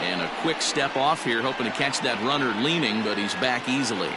And a quick step off here, hoping to catch that runner leaning, but he's back easily.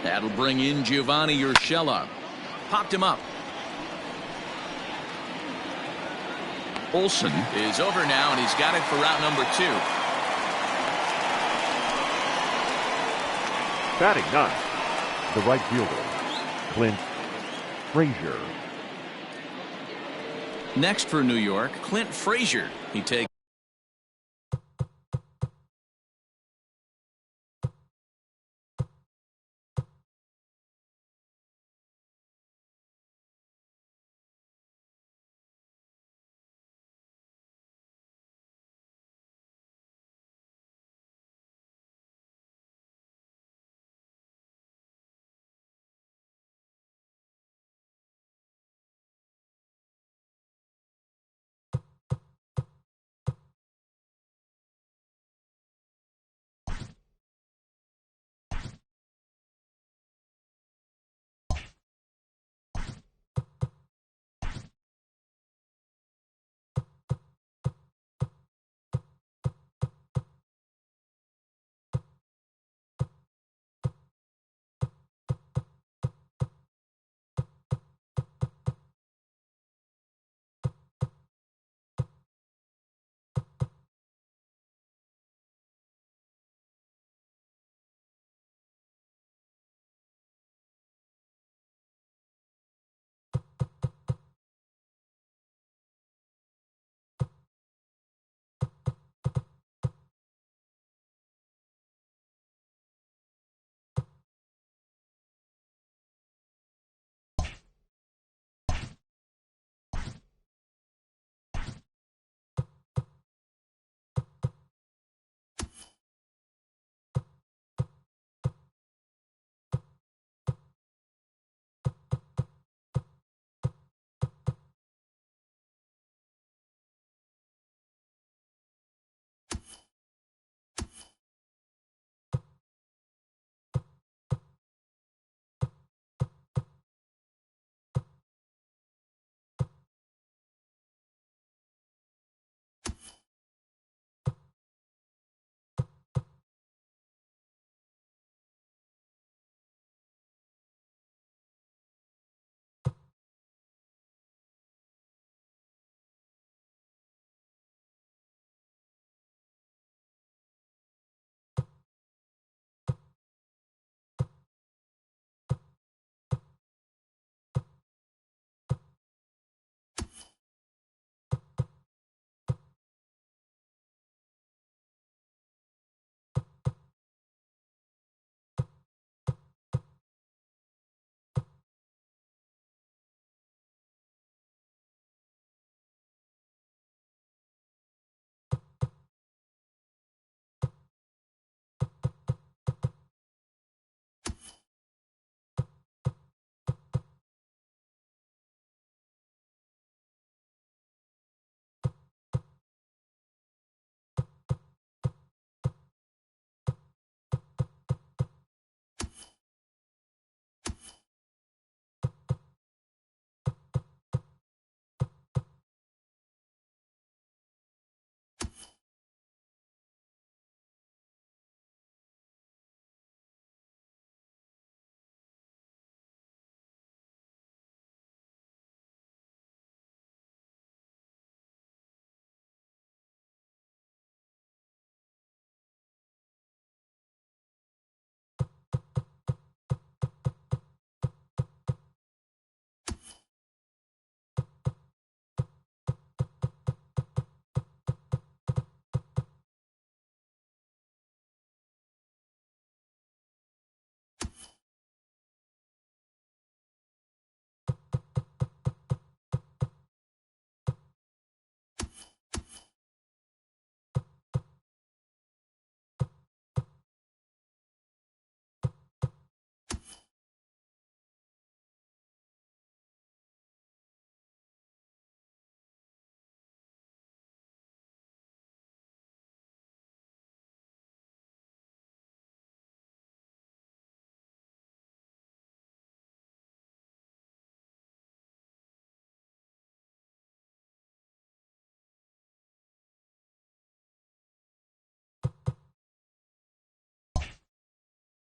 That'll bring in Giovanni Urshela. Popped him up. Olsen is over now, and he's got it for route number 2. Batting ninth, the right fielder, Clint Frazier. Next for New York, Clint Frazier. He takes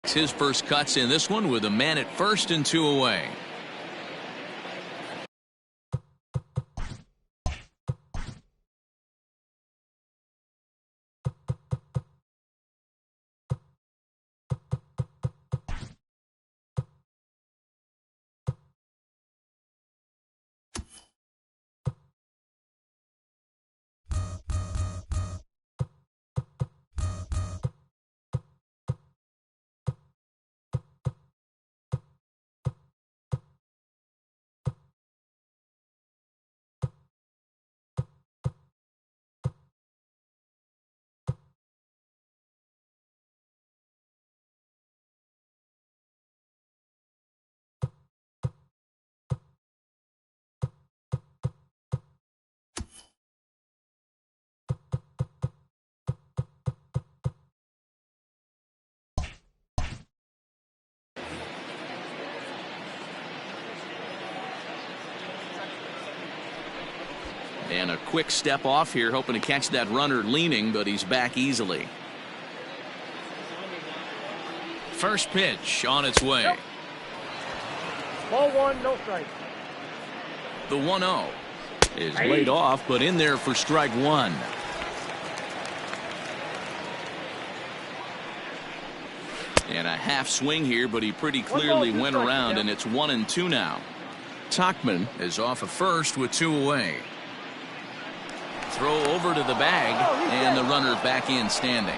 His first cuts in this one with a man at first and 2 away. And a quick step off here, hoping to catch that runner leaning, but he's back easily. First pitch on its way. Yep. Ball 1, no strike. The 1-0 is laid off, but in there for strike 1. And a half swing here, but he pretty clearly went around, and it's 1-2 now. Tachman is off at first with 2 away. Throw over to the bag, and the runner back in standing.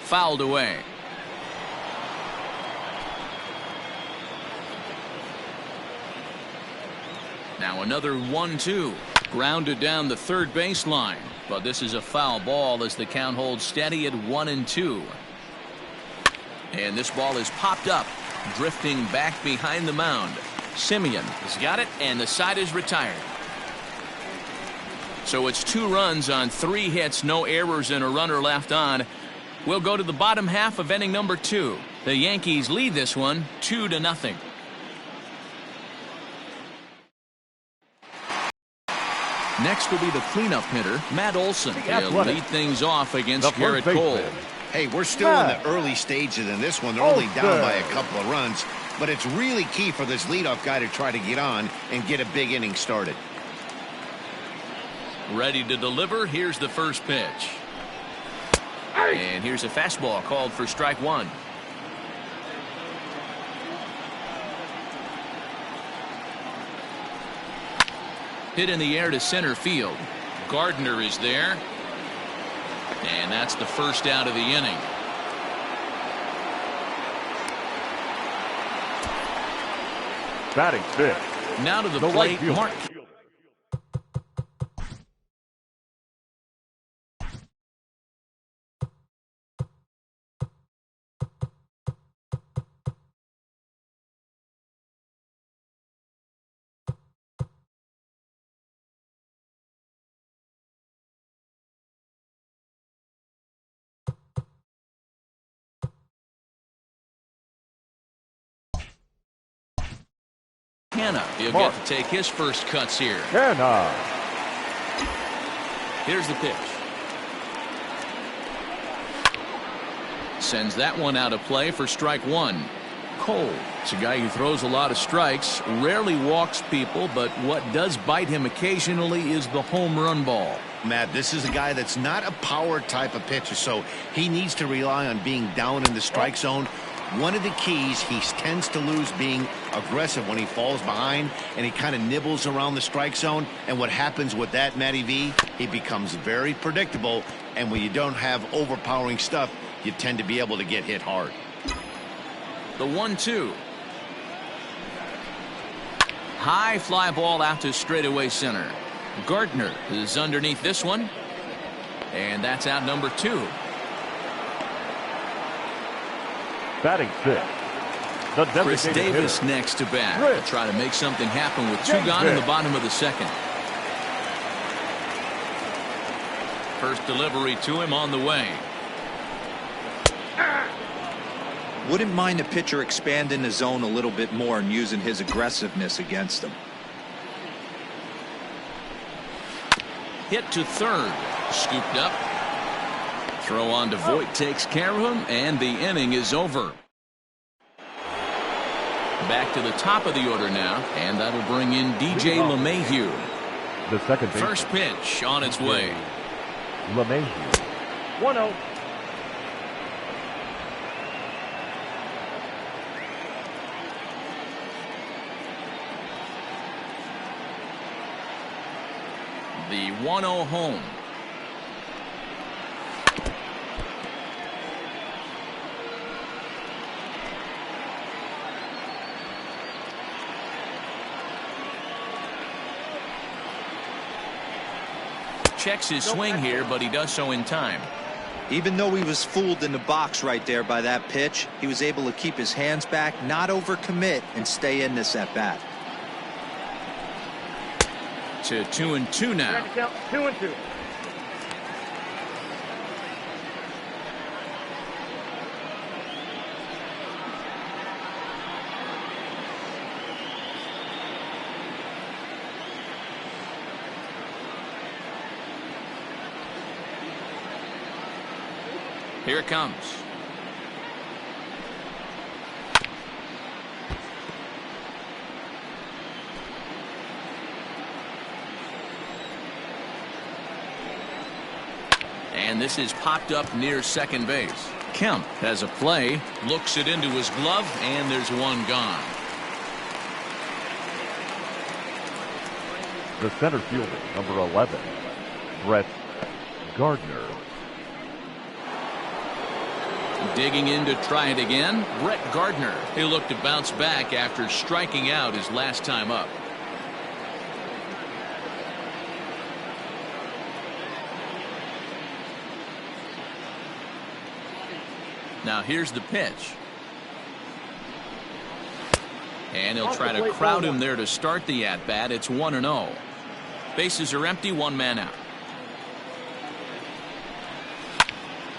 Fouled away. Now another 1-2. Grounded down the third baseline, but this is a foul ball as the count holds steady at 1-2. And this ball is popped up, drifting back behind the mound. Simeon has got it, and the side is retired. So it's 2 runs on 3 hits, no errors, and a runner left on. We'll go to the bottom half of inning number 2. The Yankees lead this one 2-0. Next will be the cleanup hitter, Matt Olson. He'll lead things off against Garrett Cole. Hey, we're still in the early stages in this one. They're only down by a couple of runs, but it's really key for this leadoff guy to try to get on and get a big inning started. Ready to deliver. Here's the first pitch. And here's a fastball called for strike 1. Hit in the air to center field. Gardner is there. And that's the first out of the inning. Batting fifth. Now to the plate, Mark. He'll get to take his first cuts here. Here's the pitch. Sends that one out of play for strike 1. Cole, it's a guy who throws a lot of strikes, rarely walks people, but what does bite him occasionally is the home run ball. Matt, this is a guy that's not a power type of pitcher, so he needs to rely on being down in the strike zone. One of the keys, he tends to lose being aggressive when he falls behind, and he kind of nibbles around the strike zone. And what happens with that, Matty V, he becomes very predictable, and when you don't have overpowering stuff, you tend to be able to get hit hard. The 1-2. High fly ball out to straightaway center. Gardner is underneath this one, and that's out number 2. Batting fifth. Chris Davis hitter. Next to bat. They'll try to make something happen with 2 gone in the bottom of the second. First delivery to him on the way. Wouldn't mind a pitcher expanding the zone a little bit more and using his aggressiveness against him. Hit to third. Scooped up. Throw on to Voit takes care of him, and the inning is over. Back to the top of the order now, and that'll bring in DJ LeMahieu. The second baseman. First pitch on its way. LeMahieu. 1-0. The 1-0 home. Checks his swing here, but he does so in time. Even though he was fooled in the box right there by that pitch, he was able to keep his hands back, not overcommit, and stay in this at bat. To 2-2 now. 2-2. Here it comes. And this is popped up near second base. Kemp has a play, looks it into his glove, and there's one gone. The center fielder, number 11, Brett Gardner. Digging in to try it again, Brett Gardner. He'll look to bounce back after striking out his last time up. Now here's the pitch. And he'll try to crowd him there to start the at-bat. It's 1-0. Bases are empty, one man out.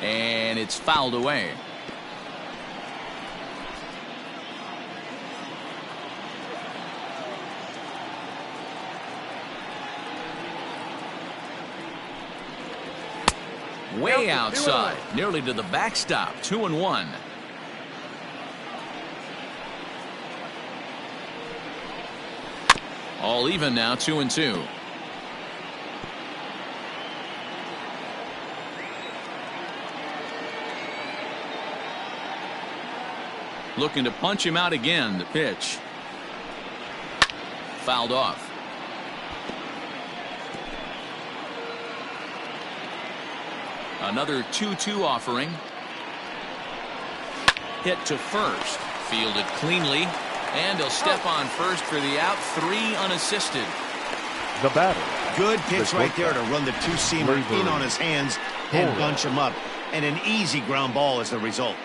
And it's fouled away. Way outside, nearly to the backstop. 2-1. All even now, 2-2. Looking to punch him out again. The pitch. Fouled off. Another 2-2 offering. Hit to first. Fielded cleanly. And he'll step on first for the out. 3 unassisted. The batter. Good pitch right there to run the two-seamer in on his hands and bunch him up. And an easy ground ball is the result.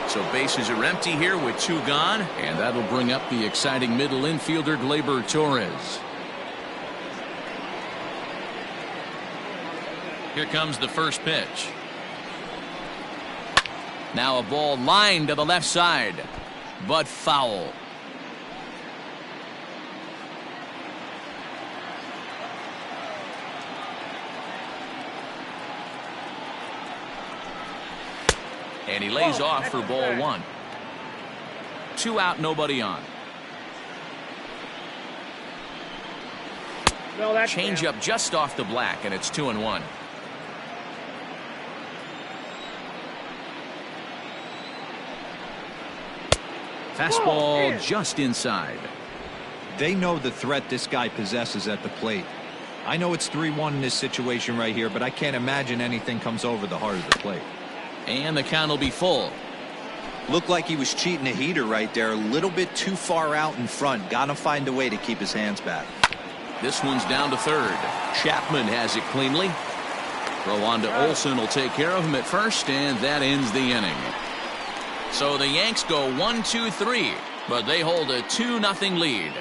So bases are empty here with 2 gone, and that'll bring up the exciting middle infielder Gleyber Torres. Here comes the first pitch. Now a ball lined to the left side, but foul. And he lays off for ball 1. 2 out, nobody on. Change up just off the black, and it's 2-1. Fastball just inside. They know the threat this guy possesses at the plate. I know it's 3-1 in this situation right here, but I can't imagine anything comes over the heart of the plate. And the count will be full. Looked like he was cheating a heater right there. A little bit too far out in front. Gotta find a way to keep his hands back. This one's down to third. Chapman has it cleanly. Throw on to Olsen will take care of him at first, and that ends the inning. So the Yanks go 1-2-3, but they hold a 2-0 lead.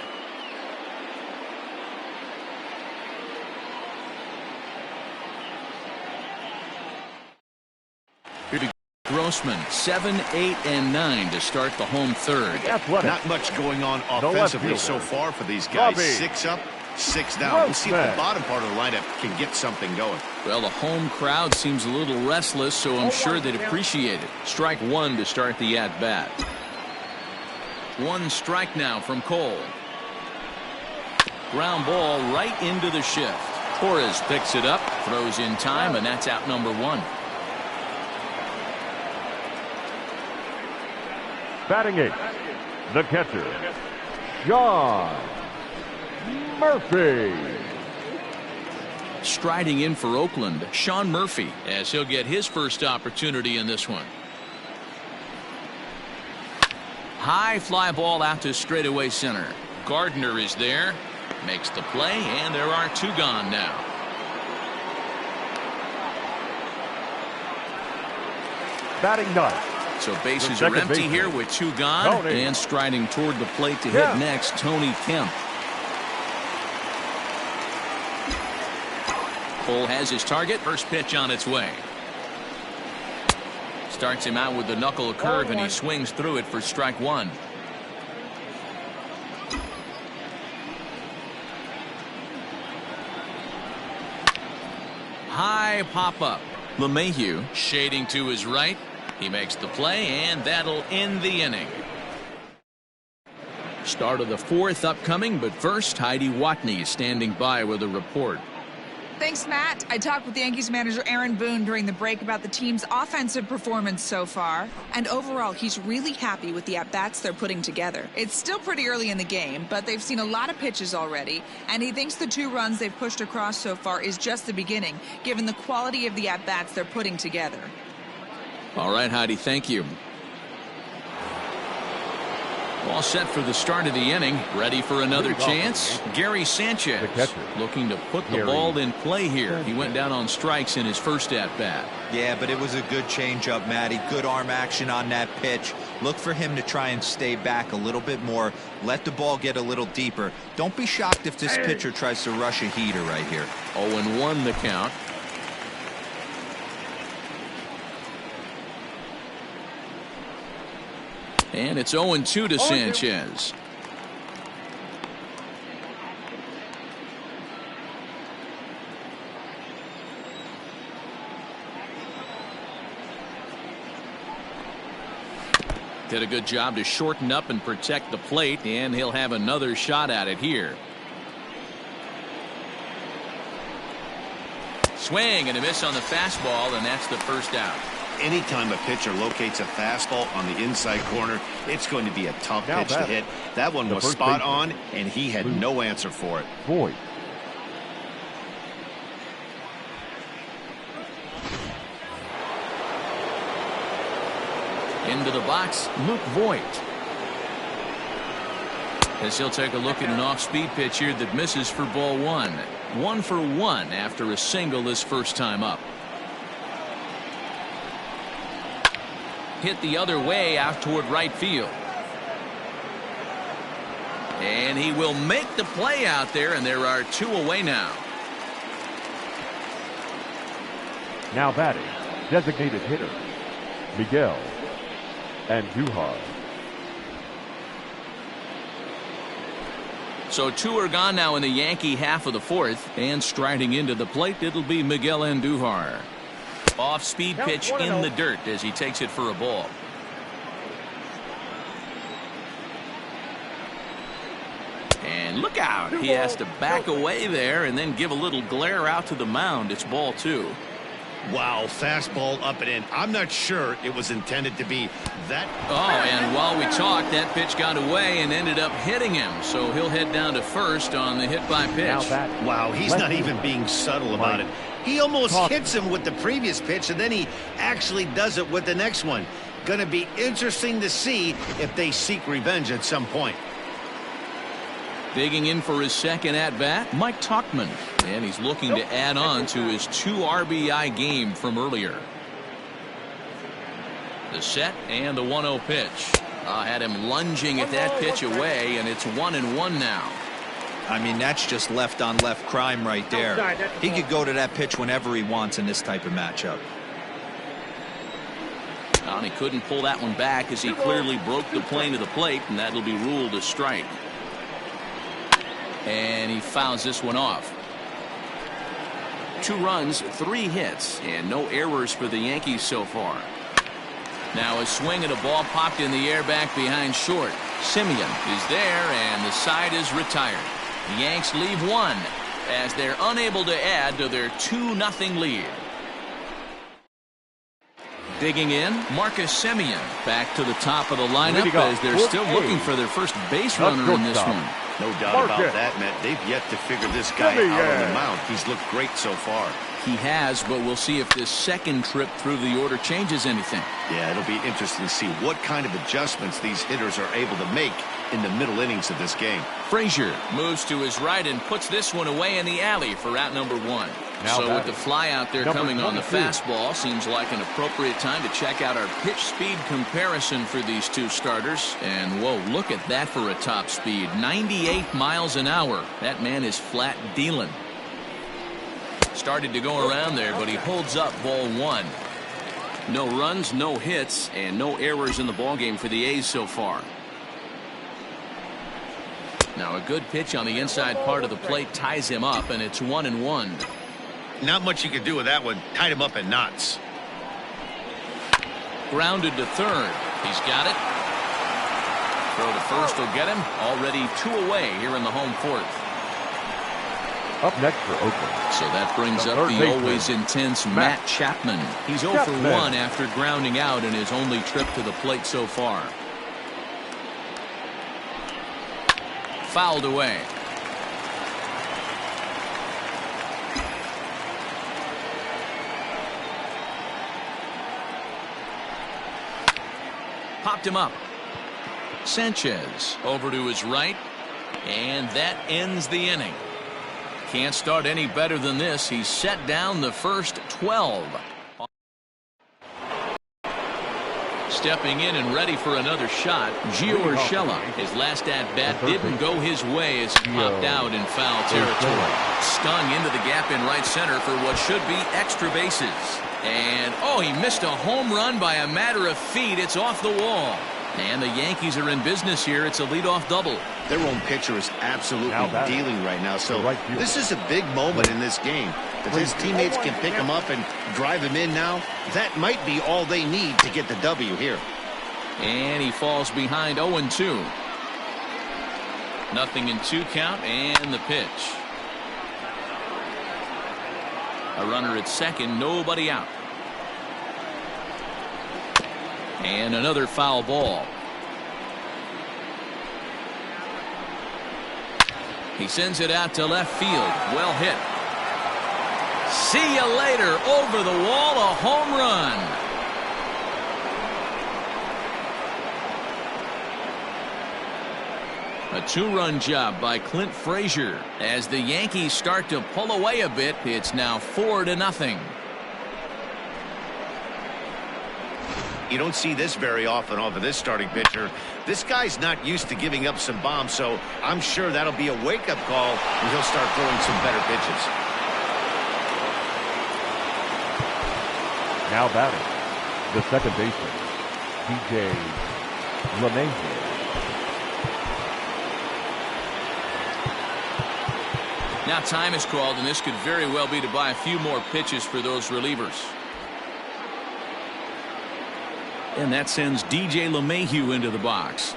Here to Grossman, 7, 8, and 9 to start the home third. Not much going on offensively so far for these guys. 6 up, 6 down. We'll see if the bottom part of the lineup can get something going. Well, the home crowd seems a little restless, so I'm sure they'd appreciate it. Strike one to start the at-bat. 1 strike now from Cole. Ground ball right into the shift. Torres picks it up, throws in time, and that's out number 1. Batting 8, the catcher, John Murphy. Striding in for Oakland, Sean Murphy, as he'll get his first opportunity in this one. High fly ball out to straightaway center. Gardner is there, makes the play, and there are 2 gone now. Batting 9. So bases are empty here with 2 gone, and striding toward the plate to hit next, Tony Kemp. Cole has his target. First pitch on its way. Starts him out with the knuckle curve, and he swings through it for strike 1. High pop up. LeMahieu shading to his right. He makes the play, and that'll end the inning. Start of the 4th upcoming, but first, Heidi Watney standing by with a report. Thanks, Matt. I talked with Yankees manager Aaron Boone during the break about the team's offensive performance so far. And overall, he's really happy with the at-bats they're putting together. It's still pretty early in the game, but they've seen a lot of pitches already. And he thinks the 2 runs they've pushed across so far is just the beginning, given the quality of the at-bats they're putting together. All right, Heidi, thank you. All set for the start of the inning. Ready for another chance. Gary Sanchez looking to put the ball in play here. He went down on strikes in his first at-bat. Yeah, but it was a good changeup, Matty. Good arm action on that pitch. Look for him to try and stay back a little bit more. Let the ball get a little deeper. Don't be shocked if this pitcher tries to rush a heater right here. 0-1 the count. And it's 0-2 to Sanchez. Did a good job to shorten up and protect the plate, and he'll have another shot at it here. Swing and a miss on the fastball, and that's the first out. Anytime a pitcher locates a fastball on the inside corner, it's going to be a tough pitch to hit. That one was spot on, and he had no answer for it. Voit. Into the box, Luke Voit. As he'll take a look at an off-speed pitch here that misses for ball 1. 1 for 1 after a single this first time up. Hit the other way out toward right field. And he will make the play out there, and there are 2 away now. Now batting, designated hitter, Miguel Andujar. So 2 are gone now in the Yankee half of the 4th, and striding into the plate, it'll be Miguel Andujar. Off-speed pitch in the dirt as he takes it for a ball. And look out. He has to back away there and then give a little glare out to the mound. It's ball 2. Wow, fastball up and in. I'm not sure it was intended to be that. Oh, and while we talked, that pitch got away and ended up hitting him. So he'll head down to first on the hit by pitch. Wow, he's not even being subtle about it. He almost hits him with the previous pitch, and then he actually does it with the next one. Going to be interesting to see if they seek revenge at some point. Digging in for his second at-bat, Mike Tauchman. And he's looking to add on to his 2 RBI game from earlier. The set and the 1-0 pitch. Had him lunging at that pitch away, and it's 1-1 now. I mean, that's just left-on-left crime right there. He could go to that pitch whenever he wants in this type of matchup. And he couldn't pull that one back as he clearly broke the plane of the plate, and that'll be ruled a strike. And he fouls this one off. 2 runs, 3 hits, and no errors for the Yankees so far. Now a swing and a ball popped in the air back behind short. Simeon is there, and the side is retired. The Yanks leave 1 as they're unable to add to their 2-0 lead. Digging in, Marcus Simeon back to the top of the lineup as they're still looking for their first base runner in this one. No doubt about that, Matt. They've yet to figure this guy out on the mound. He's looked great so far. He has, but we'll see if this second trip through the order changes anything. Yeah, it'll be interesting to see what kind of adjustments these hitters are able to make in the middle innings of this game. Frazier moves to his right and puts this one away in the alley for out number 1. So with the fly out there coming on the fastball, seems like an appropriate time to check out our pitch speed comparison for these 2 starters. And whoa, look at that for a top speed. 98 miles an hour. That man is flat dealing. Started to go around there, but he holds up ball 1. No runs, no hits, and no errors in the ballgame for the A's so far. Now a good pitch on the inside part of the plate ties him up, and it's 1-1. Not much you can do with that one. Tied him up in knots. Grounded to third. He's got it. Throw to first will get him. Already 2 away here in the home 4th. Up next for Oakland. So that brings up the always intense Matt Chapman. He's 0 for 1 after grounding out in his only trip to the plate so far. Fouled away. Popped him up. Sanchez over to his right, and that ends the inning. Can't start any better than this. He's set down the first 12. Stepping in and ready for another shot, Gio Urshela. His last at-bat didn't go his way as he popped out in foul territory. Stung into the gap in right center for what should be extra bases. And, oh, he missed a home run by a matter of feet. It's off the wall. And the Yankees are in business here. It's a leadoff double. Their own pitcher is absolutely dealing right now. So this is a big moment in this game. If his teammates can pick him up and drive him in now, that might be all they need to get the W here. And he falls behind 0-2. Nothing in 2 count, and the pitch. A runner at second, nobody out. And another foul ball. He sends it out to left field. Well hit. See you later. Over the wall, a home run. A 2-run job by Clint Frazier. As the Yankees start to pull away a bit, it's now 4-0. You don't see this very often off of this starting pitcher. This guy's not used to giving up some bombs, so I'm sure that'll be a wake-up call and he'll start throwing some better pitches. Now batting, the second baseman, DJ LeMahieu. Now time is called, and this could very well be to buy a few more pitches for those relievers. And that sends DJ LeMahieu into the box.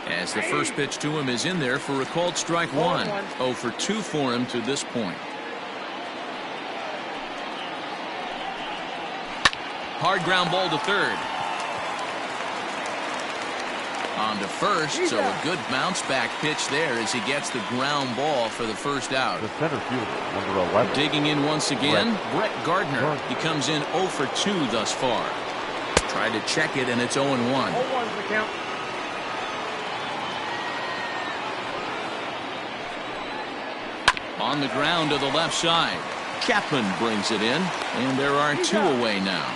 As the first pitch to him is in there for a called strike 1. 0 for 2 for him to this point. Hard ground ball to third. On to first, so a good bounce back pitch there as he gets the ground ball for the first out. The center fielder, number 11. Digging in once again, Brett Gardner. He comes in 0 for 2 thus far. Tried to check it, and it's 0-1. 0-1's the count. On the ground to the left side. Chapman brings it in, and there are 2 away now.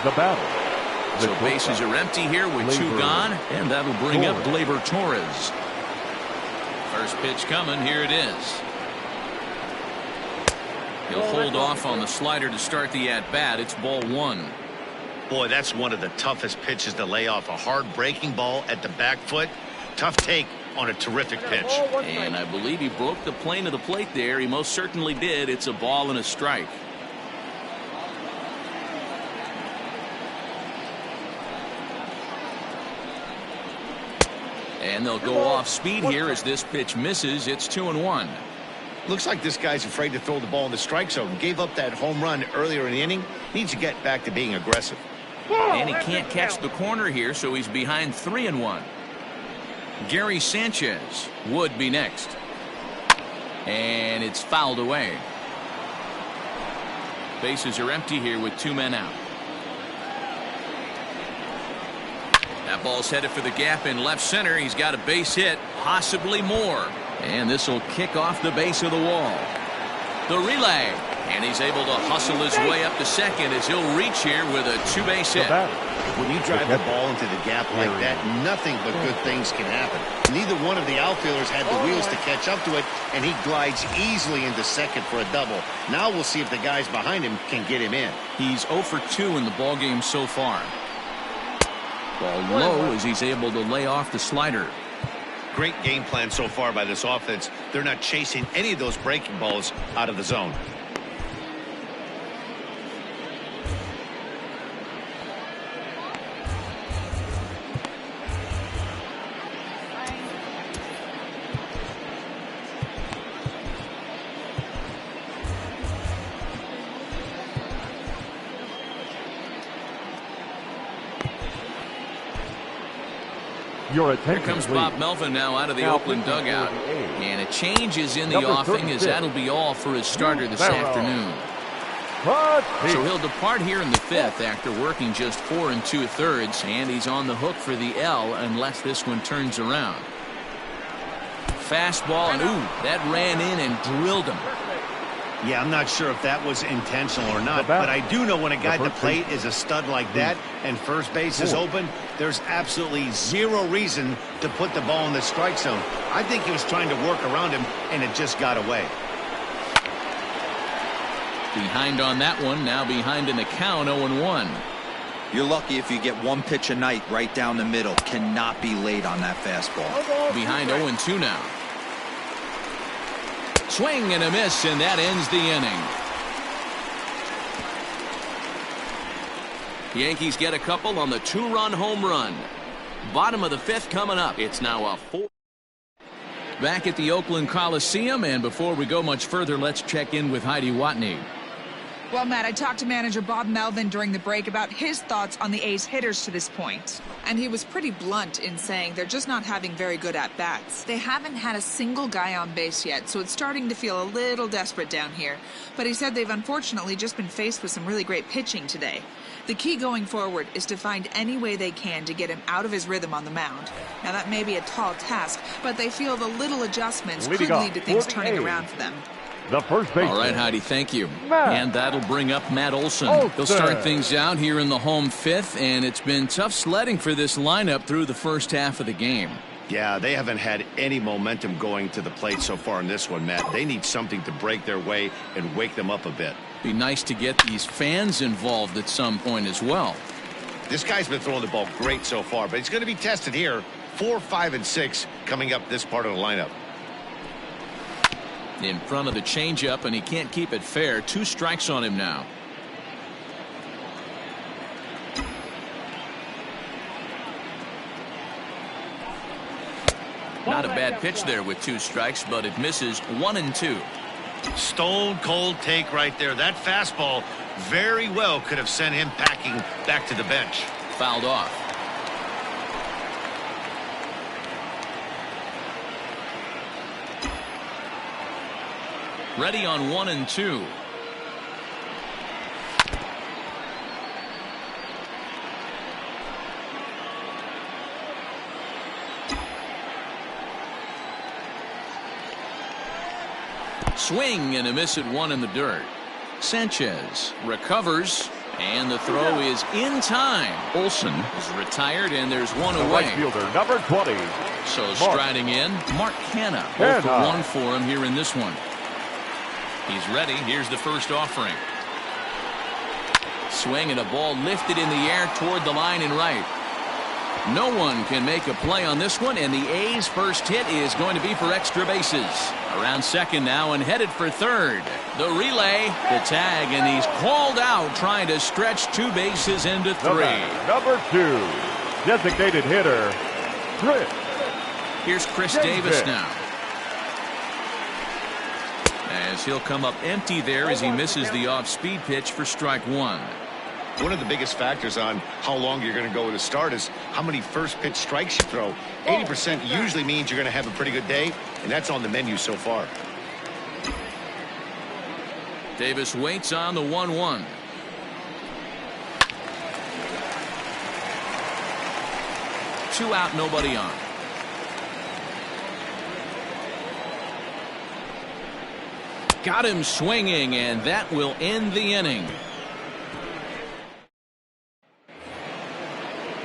The battle. So bases are empty here with 2 gone, and that'll bring up Gleyber Torres. First pitch coming, here it is. He'll hold off on the slider to start the at-bat. It's ball one. Boy, that's one of the toughest pitches to lay off. A hard breaking ball at the back foot. Tough take on a terrific pitch. And I believe he broke the plane of the plate there. He most certainly did. It's a ball and a strike. And they'll go off speed here as this pitch misses. It's 2-1. Looks like this guy's afraid to throw the ball in the strike zone. Gave up that home run earlier in the inning. Needs to get back to being aggressive. And he can't catch the corner here, so he's behind 3-1. Gary Sanchez would be next. And it's fouled away. Bases are empty here with 2 men out. That ball's headed for the gap in left center. He's got a base hit, possibly more. And this will kick off the base of the wall. The relay. And he's able to hustle his way up to second as he'll reach here with a 2-base hit. When you drive the ball into the gap like that, nothing but good things can happen. Neither one of the outfielders had the wheels to catch up to it, and he glides easily into second for a double. Now we'll see if the guys behind him can get him in. He's 0 for 2 in the ballgame so far. Ball low as he's able to lay off the slider. Great game plan so far by this offense. They're not chasing any of those breaking balls out of the zone. Your Here attention, comes please. Bob Melvin now out of the Oakland dugout. And a change is in the Number offing as 36. that'll be all for his starter this Barrow. afternoon. So he'll depart here in the 5th after working just 4 2/3, and he's on the hook for the L unless this one turns around. Fastball, and ooh, that ran in and drilled him. Yeah, I'm not sure if that was intentional or not, but I do know when a guy at the plate is a stud like that and first base is open, there's absolutely zero reason to put the ball in the strike zone. I think he was trying to work around him, and it just got away. Behind on that one, now behind in the count, 0-1. You're lucky if you get one pitch a night right down the middle. Cannot be late on that fastball. Behind 0-2 now. Swing and a miss, and that ends the inning. The Yankees get a couple on the 2-run home run. Bottom of the 5th coming up. It's now a 4. Back at the Oakland Coliseum, and before we go much further, let's check in with Heidi Watney. Well, Matt, I talked to manager Bob Melvin during the break about his thoughts on the A's hitters to this point. And he was pretty blunt in saying they're just not having very good at-bats. They haven't had a single guy on base yet, so it's starting to feel a little desperate down here. But he said they've unfortunately just been faced with some really great pitching today. The key going forward is to find any way they can to get him out of his rhythm on the mound. Now, that may be a tall task, but they feel the little adjustments could lead to things turning around for them. The first baseman. All right, Heidi, thank you. Matt. And that'll bring up Matt Olson. He'll start things out here in the home 5th, and it's been tough sledding for this lineup through the first half of the game. Yeah, they haven't had any momentum going to the plate so far in this one, Matt. They need something to break their way and wake them up a bit. Be nice to get these fans involved at some point as well. This guy's been throwing the ball great so far, but he's going to be tested here. 4, 5, and 6 coming up this part of the lineup. In front of the changeup, and he can't keep it fair. 2 strikes on him now. Not a bad pitch there with 2 strikes, but it misses 1-2. Stone cold take right there. That fastball very well could have sent him packing back to the bench. Fouled off. Ready on 1-2. Swing and a miss at 1 in the dirt. Sanchez recovers, and the throw is in time. Olson is retired, and there's 1 The away. right fielder, number 20. So striding in, Mark Hanna. 0 for 1 for him here in this one. He's ready. Here's the first offering. Swing and a ball lifted in the air toward the line and right. No one can make a play on this one, and the A's first hit is going to be for extra bases. Around second now and headed for third. The relay, the tag, and he's called out trying to stretch 2 bases into 3. Number 2, designated hitter, Chris. Here's Chris Davis now. As he'll come up empty there as he misses the off-speed pitch for strike 1. One of the biggest factors on how long you're going to go with a start is how many first pitch strikes you throw. 80% usually means you're going to have a pretty good day, and that's on the menu so far. Davis waits on the 1-1. Two out, nobody on. Got him swinging, and that will end the inning.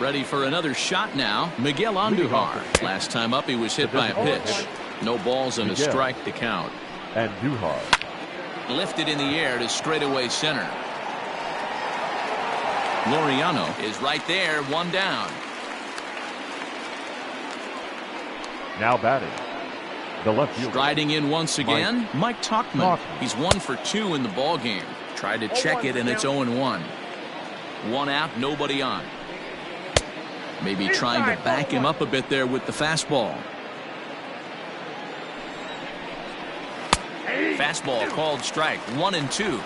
Ready for another shot now. Miguel Andujar. Last time up, he was hit by a pitch. No balls and a strike to count. Andujar. Lifted in the air to straightaway center. Laureano is right there, 1 down. Now batting, the left fielder. Striding in once again, Mike Tauchman. He's 1 for 2 in the ball game. Tried to check it, and it's 0-1. 1 out, nobody on. Maybe trying to back him up a bit there with the fastball. Fastball called strike. 1-2.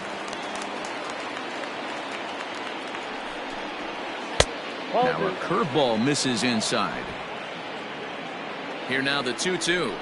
Now a curveball misses inside. Here now the 2-2.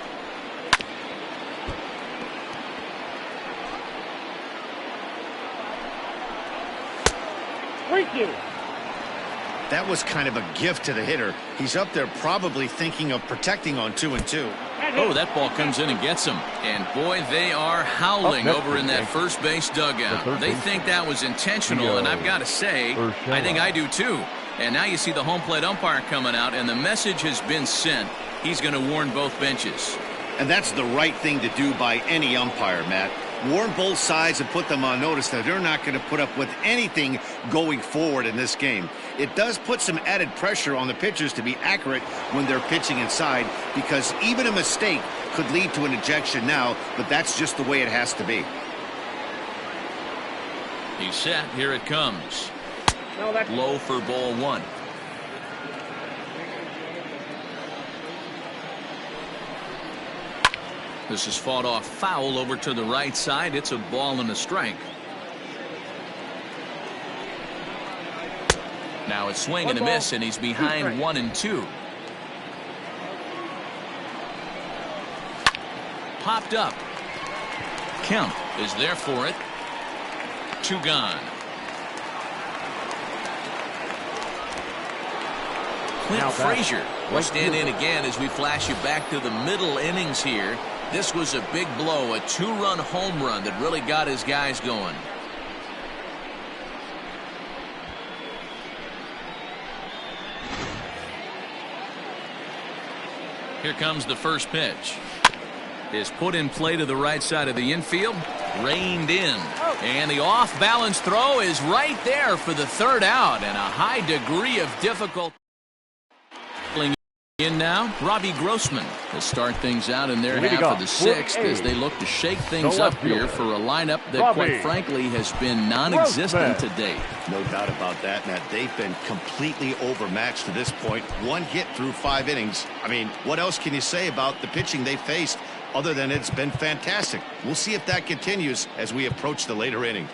That was kind of a gift to the hitter. He's up there probably thinking of protecting on 2-2. Oh, that ball comes in and gets him. And boy, they are howling over in that first base dugout. They think that was intentional, and I've got to say, I think I do too. And now you see the home plate umpire coming out, and the message has been sent. He's going to warn both benches. And that's the right thing to do by any umpire, Matt. Warn both sides and put them on notice that they're not going to put up with anything going forward in this game. It does put some added pressure on the pitchers to be accurate when they're pitching inside, because even a mistake could lead to an ejection now, but that's just the way it has to be. He's set. Here it comes. Low for ball 1. This is fought off foul over to the right side. It's a ball and a strike. Now it's swing and a miss, and he's behind 1-2. Popped up. Kemp is there for it. 2 gone. Clint Frazier will stand in again as we flash you back to the middle innings here. This was a big blow, a 2-run home run that really got his guys going. Here comes the first pitch. Is put in play to the right side of the infield. Reined in. And the off-balance throw is right there for the 3rd out, and a high degree of difficulty. In now, Robbie Grossman to start things out in their half of the 6th as they look to shake things up here for a lineup that, quite frankly, has been non-existent to date. No doubt about that, Matt. They've been completely overmatched to this point. 1 hit through 5 innings. I mean, what else can you say about the pitching they faced other than it's been fantastic? We'll see if that continues as we approach the later inning.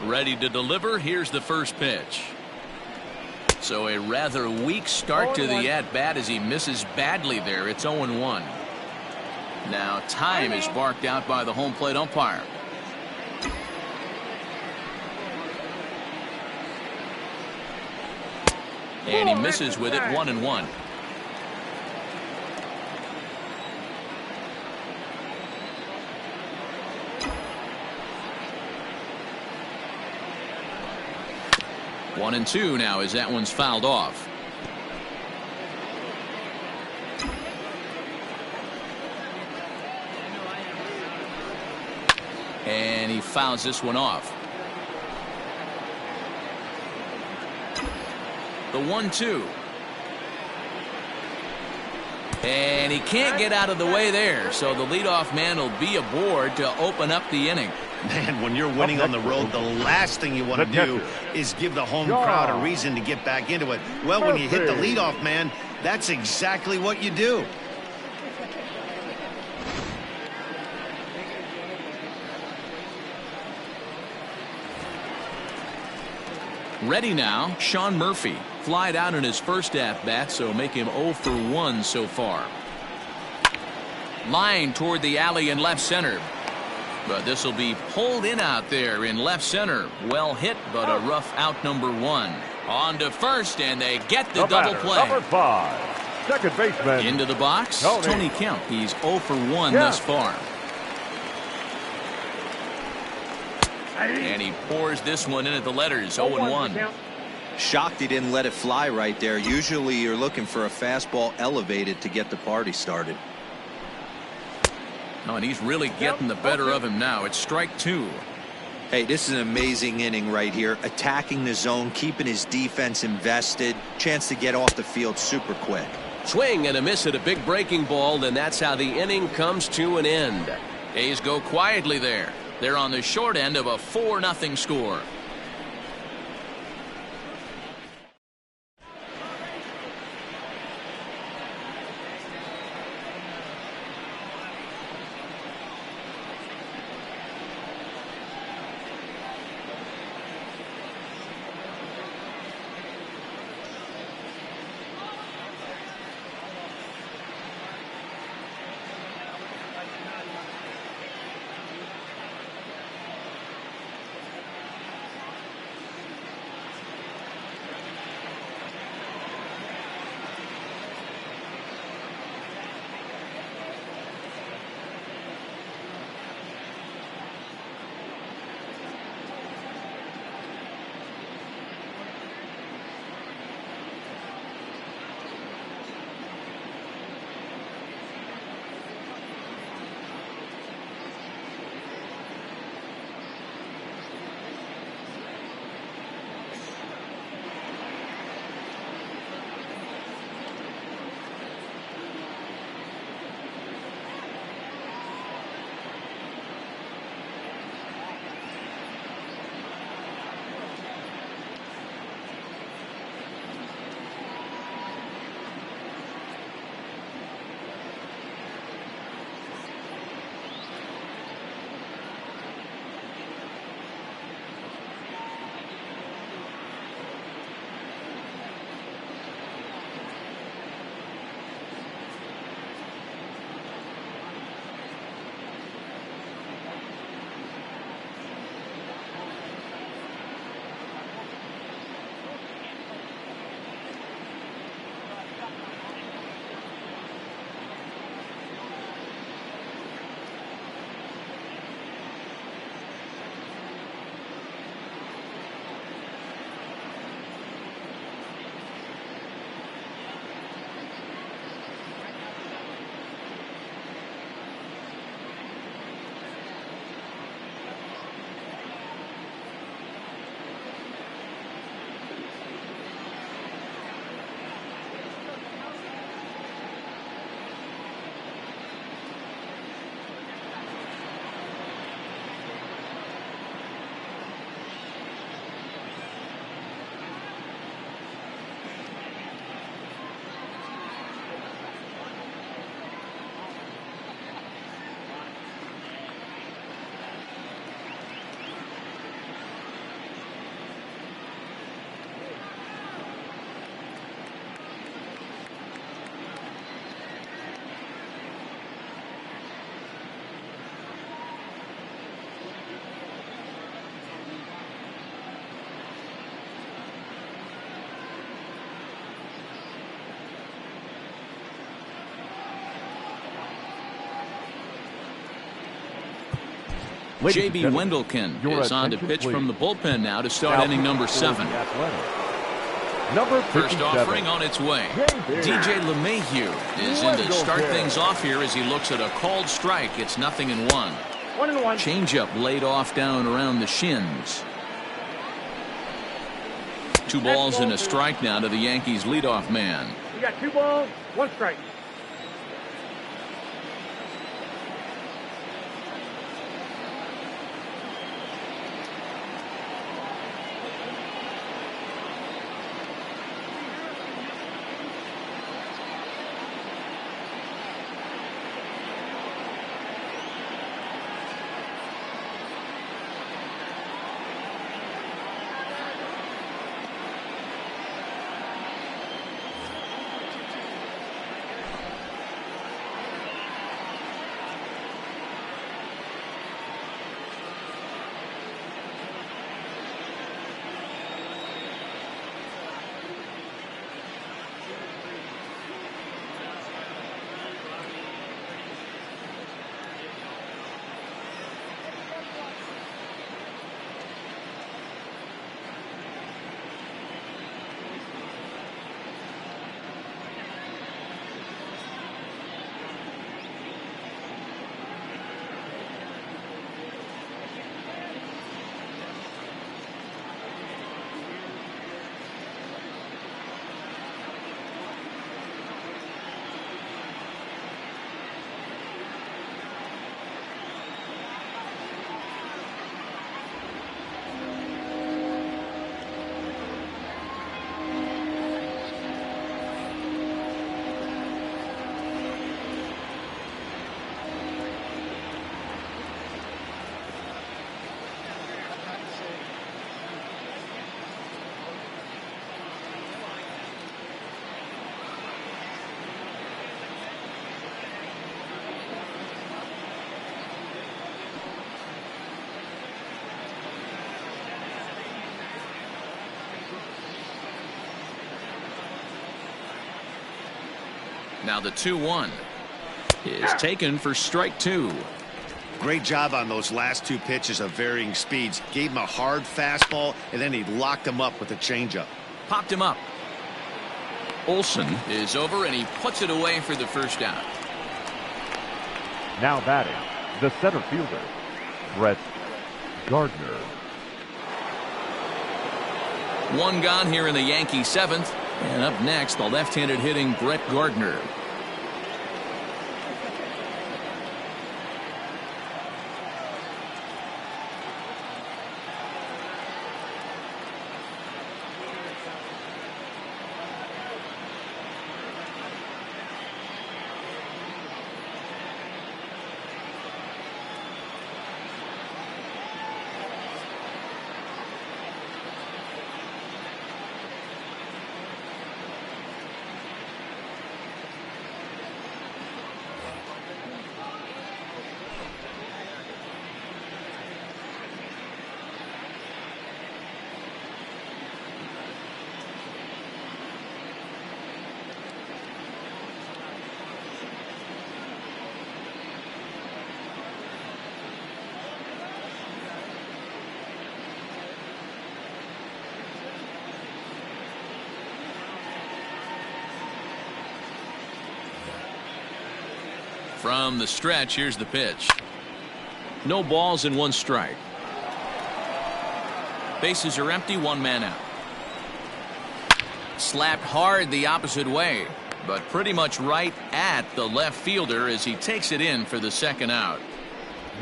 Ready to deliver. Here's the first pitch. So a rather weak start to the at-bat as he misses badly there. It's 0-1. Now time is barked out by the home plate umpire. And he misses with it, 1-1. One and two now as that one's fouled off. And he fouls this one off. The 1-2. And he can't get out of the way there, so the leadoff man will be aboard to open up the inning. Man, when you're winning on the road, the last thing you want to do is give the home crowd a reason to get back into it. Well, when you hit the leadoff man, that's exactly what you do. Ready now, Sean Murphy. Flied out in his first at-bat, so make him 0 for 1 so far. Line toward the alley in left center. But this will be pulled in out there in left center. Well hit, but a rough out, number 1. On to first, and they get the double play. Number 5, second baseman. Into the box, Tony Kemp. He's 0 for 1 thus far. And he pours this one in at the letters, 0-1. Shocked he didn't let it fly right there. Usually you're looking for a fastball elevated to get the party started. Oh, and he's really getting the better of him now. It's strike 2. Hey, this is an amazing inning right here. Attacking the zone, keeping his defense invested. Chance to get off the field super quick. Swing and a miss at a big breaking ball, and that's how the inning comes to an end. A's go quietly there. They're on the short end of a 4-0 score. J.B. Wendelken is on to pitch from the bullpen now to start inning number 7. Number 57. First offering on its way. DJ LeMahieu is in to start things off here as he looks at a called strike. It's 0-1. 1-1. Changeup laid off down around the shins. 2 balls and a strike now to the Yankees leadoff man. You got 2 balls, 1 strike. Now the 2-1 is taken for strike 2. Great job on those last 2 pitches of varying speeds. Gave him a hard fastball, and then he locked him up with a changeup. Popped him up. Olsen is over, and he puts it away for the first out. Now batting, the center fielder, Brett Gardner. 1 gone here in the Yankee 7th. And up next, the left-handed hitting Brett Gardner. From the stretch, here's the pitch. No balls and 1 strike. Bases are empty, 1 man out. Slapped hard the opposite way, but pretty much right at the left fielder as he takes it in for the 2nd out.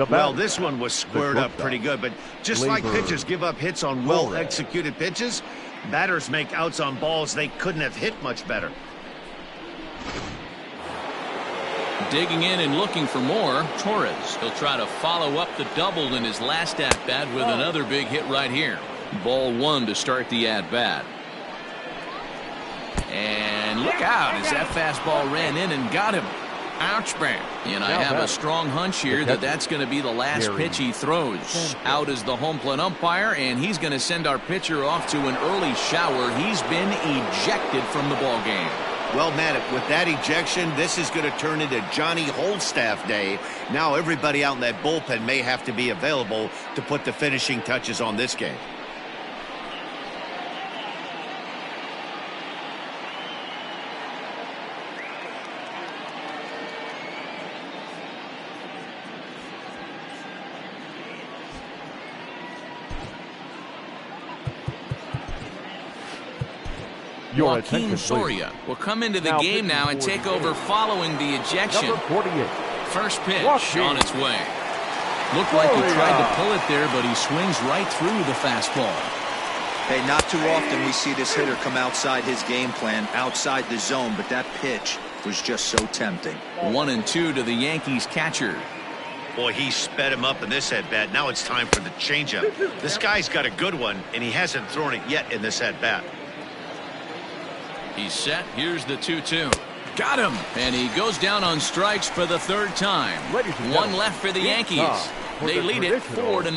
Well, this one was squared up pretty good, but just like pitchers give up hits on well-executed pitches, batters make outs on balls they couldn't have hit much better. Digging in and looking for more, Torres. He'll try to follow up the double in his last at-bat with another big hit right here. Ball 1 to start the at-bat. And look out as that fastball ran in and got him. Ouch, man. And I have a strong hunch here that that's going to be the last pitch he throws. Out is the home plate umpire, and he's going to send our pitcher off to an early shower. He's been ejected from the ball game. Well, Matt, with that ejection, this is going to turn into Johnny Holdstaff Day. Now everybody out in that bullpen may have to be available to put the finishing touches on this game. Joaquin Soria will come into the game now and take over following the ejection. Number 48. First pitch on its way. Looked like he tried to pull it there, but he swings right through the fastball. Hey, not too often we see this hitter come outside his game plan, outside the zone, but that pitch was just so tempting. 1-2 to the Yankees catcher. Boy, he sped him up in this at-bat. Now it's time for the changeup. This guy's got a good one, and he hasn't thrown it yet in this at-bat. He's set. Here's the 2-2. Got him. And he goes down on strikes for the third time. One left for the Yankees. They lead it 4-0.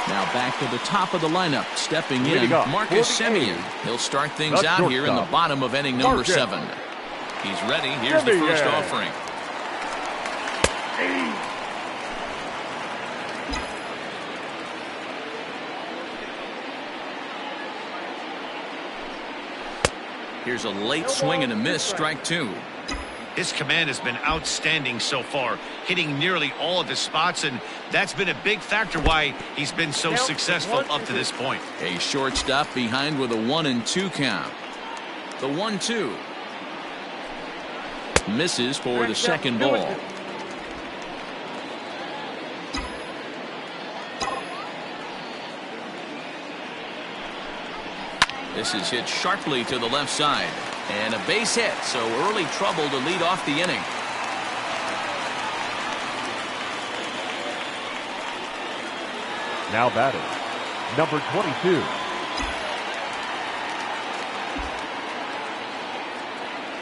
Now back to the top of the lineup. Stepping in, Marcus Semien. He'll start things out here in the bottom of inning number 7. He's ready. Here's the first offering. Here's a late swing and a miss, strike 2. His command has been outstanding so far, hitting nearly all of his spots, and that's been a big factor why he's been so successful up to this point. A shortstop behind with a 1-2 count. The 1-2. Misses for the second ball. This is hit sharply to the left side. And a base hit, so early trouble to lead off the inning. Now batting, number 22.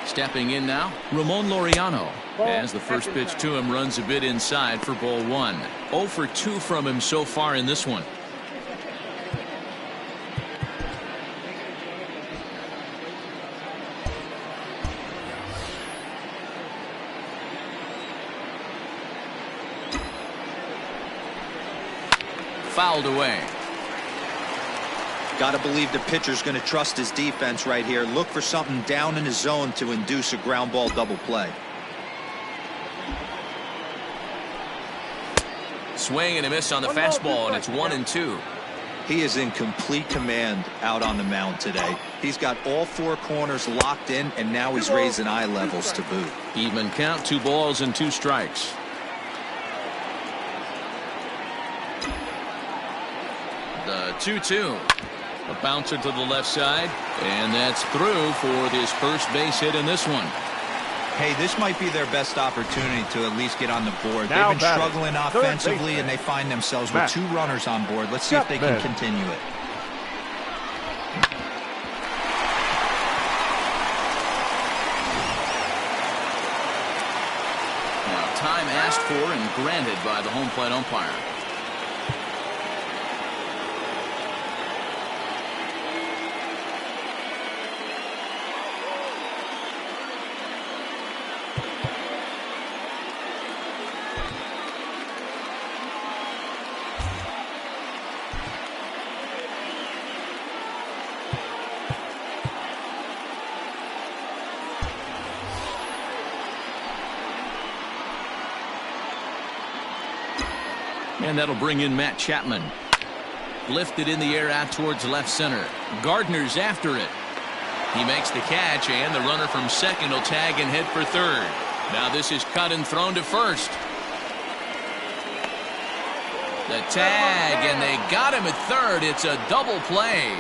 Stepping in now, Ramon Laureano. As the first pitch to him runs a bit inside for ball 1. 0 for 2 from him so far in this one. Fouled away. Got to believe the pitcher's going to trust his defense right here. Look for something down in his zone to induce a ground ball double play. Swing and a miss on the fastball, and it's 1-2. He is in complete command out on the mound today. He's got all 4 corners locked in, and now he's raising eye levels to boot. Even count, 2 balls and 2 strikes. The 2-2. A bouncer to the left side, and that's through for this first base hit in this one. Hey, this might be their best opportunity to at least get on the board. Now They've been struggling offensively, and they find themselves with 2 runners on board. Let's see if they can continue it. Now, time asked for and granted by the home plate umpire. And that'll bring in Matt Chapman. Lifted in the air out towards left center. Gardner's after it. He makes the catch, and the runner from second will tag and head for third. Now this is cut and thrown to first. The tag, and they got him at third. It's a double play.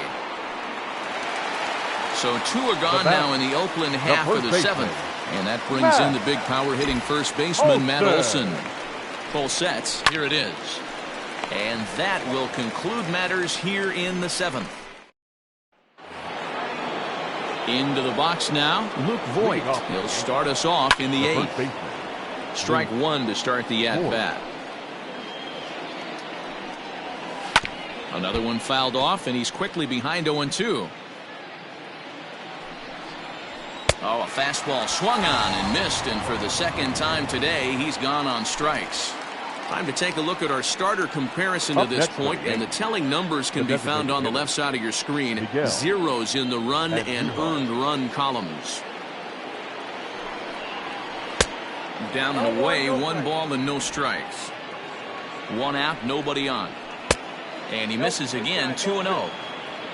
So 2 are gone now in the Oakland half of the 7th. And that brings in the big power hitting first baseman Matt Olson. Full sets. Here it is. And that will conclude matters here in the 7th. Into the box now, Luke Voigt. He'll start us off in the 8th. Strike 1 to start the at-bat. Another one fouled off, and he's quickly behind 0-2. Oh, a fastball swung on and missed, and for the second time today, he's gone on strikes. Time to take a look at our starter comparison to this point, and the telling numbers can be found on the left side of your screen. Zeros in the run and earned run columns. Down and away, 1 ball and no strikes. 1 out, nobody on. And he misses again, 2-0.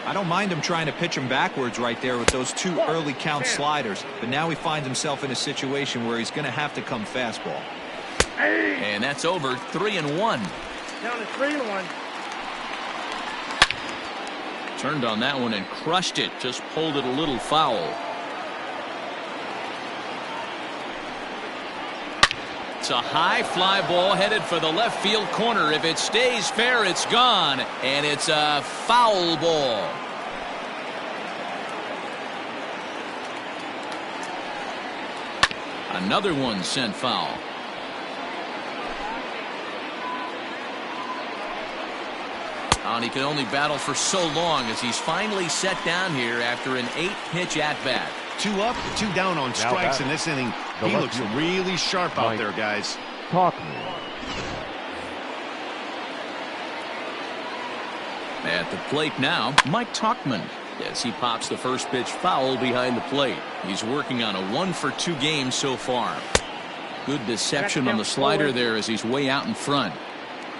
I don't mind him trying to pitch him backwards right there with those 2 early count sliders, but now he finds himself in a situation where he's going to have to come fastball. And that's over, 3-1. Down to 3-1. Turned on that one and crushed it, just pulled it a little foul. It's a high fly ball headed for the left field corner. If it stays fair, it's gone, and it's a foul ball. Another one sent foul. And he can only battle for so long as he's finally set down here after an 8-pitch at-bat. 2 up, 2 down on strikes in this inning. He looks really sharp out there, guys. At the plate now, Mike Tauchman, as he pops the first pitch foul behind the plate. He's working on a 1-for-2 game so far. Good deception on the slider there as he's way out in front.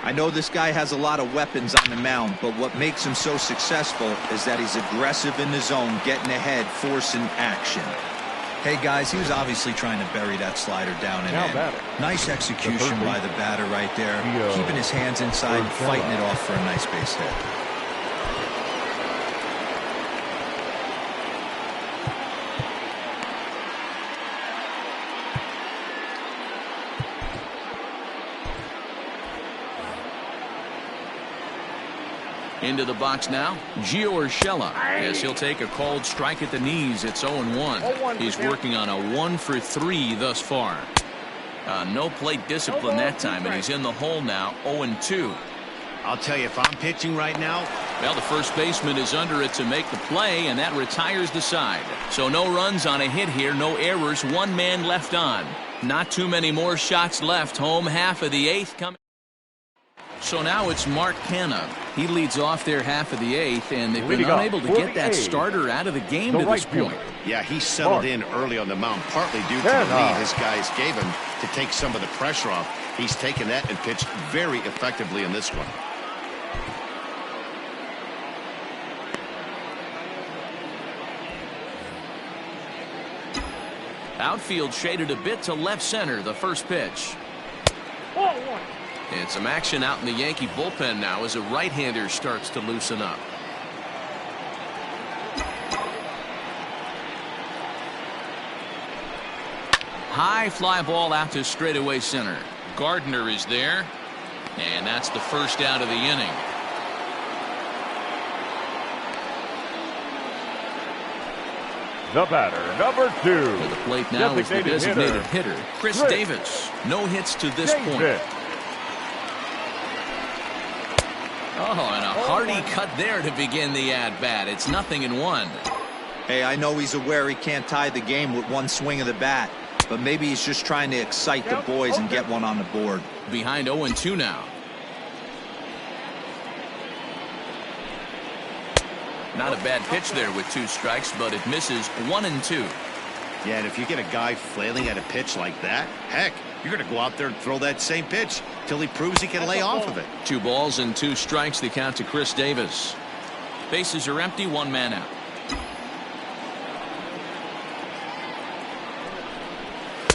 I know this guy has a lot of weapons on the mound, but what makes him so successful is that he's aggressive in the zone, getting ahead, forcing action. Hey guys, he was obviously trying to bury that slider down and in. Nice execution by the batter right there, keeping his hands inside and fighting it off for a nice base hit. Into the box now, Gio Urshela, as he'll take a called strike at the knees. It's 0-1. He's working on a 1-for-3 thus far. No plate discipline that time, and he's in the hole now, 0-2. I'll tell you, if I'm pitching right now. Well, the first baseman is under it to make the play, and that retires the side. So no runs on a hit here, no errors, 1 man left on. Not too many more shots left. Home half of the 8th coming. So now it's Mark Canha. He leads off their half of the 8th, and they've been unable to get that starter out of the game to this point. Yeah, he settled in early on the mound, partly due to the lead his guys gave him to take some of the pressure off. He's taken that and pitched very effectively in this one. Outfield shaded a bit to left center, the first pitch. 4-1. And some action out in the Yankee bullpen now as a right-hander starts to loosen up. High fly ball out to straightaway center. Gardner is there, and that's the first out of the inning. The batter, number 2. To the plate now is the designated hitter, Chris Davis. No hits to this point. Oh, and a hearty cut there to begin the at-bat. It's 0-1. Hey, I know he's aware he can't tie the game with 1 swing of the bat, but maybe he's just trying to excite the boys and get one on the board. Behind 0-2 now. Not a bad pitch there with 2 strikes, but it misses 1-2. Yeah, and if you get a guy flailing at a pitch like that, heck, you're going to go out there and throw that same pitch till he proves he can lay off of it. 2 balls and 2 strikes, the count to Chris Davis. Bases are empty, 1 man out.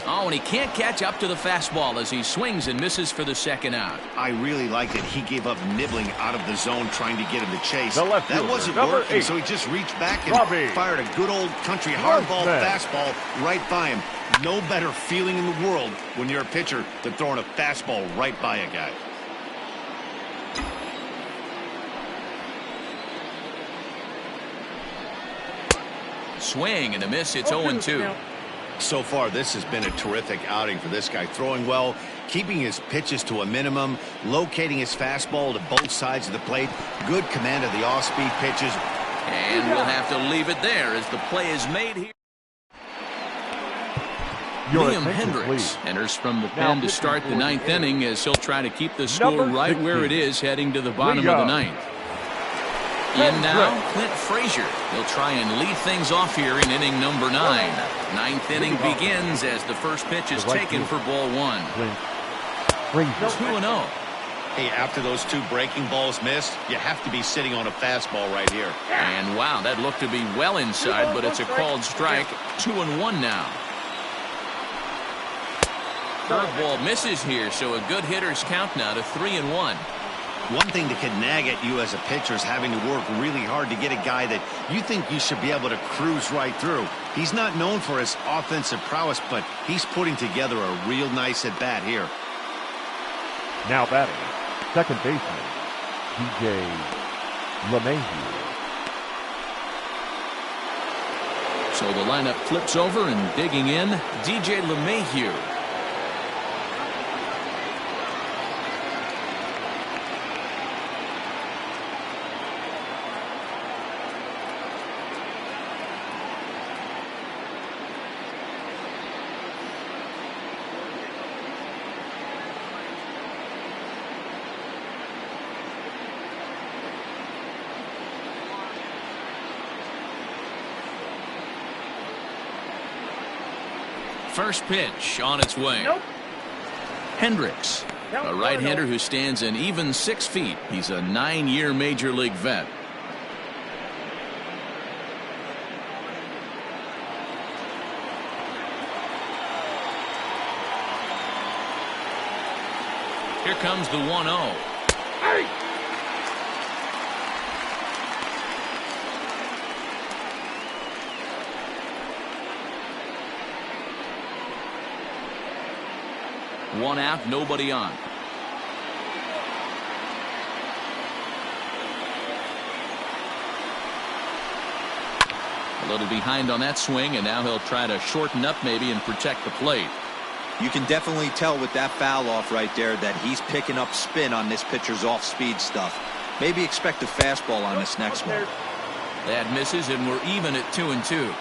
Oh, and he can't catch up to the fastball as he swings and misses for the second out. I really like that he gave up nibbling out of the zone trying to get in the chase. That wasn't working, so he just reached back and fired a good old country hardball fastball right by him. No better feeling in the world when you're a pitcher than throwing a fastball right by a guy. Swing and a miss. It's 0-2. So far, this has been a terrific outing for this guy. Throwing well, keeping his pitches to a minimum, locating his fastball to both sides of the plate. Good command of the off-speed pitches. And we'll have to leave it there as the play is made here. Your Liam attention, Hendricks please. enters from the Now pen to start the ninth inning as he'll try to keep the score Number right where 16. it is heading to the bottom of the ninth. In now, Clint Frazier. He'll try and lead things off here in inning number 9. Ninth inning begins as the first pitch is taken for ball 1. 2-0. Hey, after those 2 breaking balls missed, you have to be sitting on a fastball right here. And wow, that looked to be well inside, but it's a called strike. 2-1 now. Curveball misses here, so a good hitter's count now to 3-1. One thing that could nag at you as a pitcher is having to work really hard to get a guy that you think you should be able to cruise right through. He's not known for his offensive prowess, but he's putting together a real nice at-bat here. Now batting, second baseman, DJ LeMahieu. So the lineup flips over and digging in, DJ LeMahieu. First pitch on its way. Nope. Hendricks, a right-hander who stands an even 6 feet. He's a 9-year major league vet. Here comes the 1-0. Hey! One out, nobody on. A little behind on that swing, and now he'll try to shorten up maybe and protect the plate. You can definitely tell with that foul off right there that he's picking up spin on this pitcher's off-speed stuff. Maybe expect a fastball on this next one. That misses, and we're even at 2-2.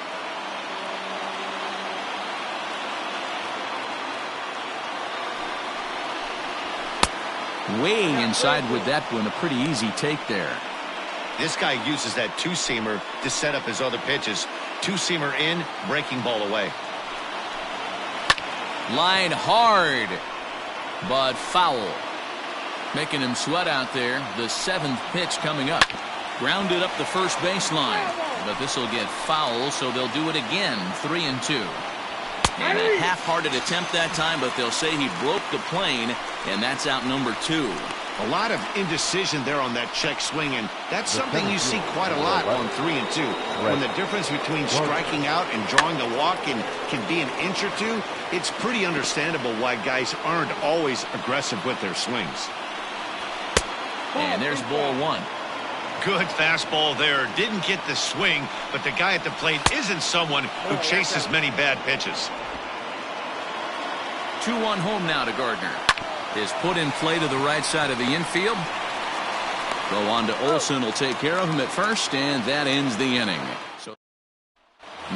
Way inside with that one, a pretty easy take there. This guy uses that 2-seamer to set up his other pitches. 2-seamer in, breaking ball away. Line hard, but foul. Making him sweat out there. The 7th pitch coming up. Grounded up the first baseline, but this will get foul, so they'll do it again. 3-2. And a half-hearted attempt that time, but they'll say he broke the plane, and that's out number 2. A lot of indecision there on that check swing, and that's something you see quite a lot on 3-2. When the difference between striking out and drawing the walk can be an inch or two, it's pretty understandable why guys aren't always aggressive with their swings. And there's ball 1. Good fastball there. Didn't get the swing, but the guy at the plate isn't someone who chases many bad pitches. 2-1 home now to Gardner. Is put in play to the right side of the infield. Go on to Olsen, will take care of him at first, and that ends the inning. So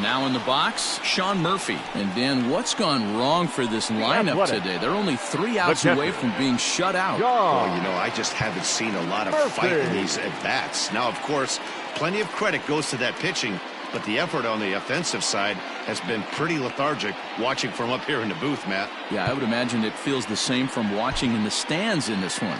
now in the box, Sean Murphy. And Dan, what's gone wrong for this lineup today? They're only 3 outs away from being shut out. Well, you know, I just haven't seen a lot of fight in these at-bats. Now, of course, plenty of credit goes to that pitching, but the effort on the offensive side has been pretty lethargic watching from up here in the booth, Matt. Yeah, I would imagine it feels the same from watching in the stands in this one.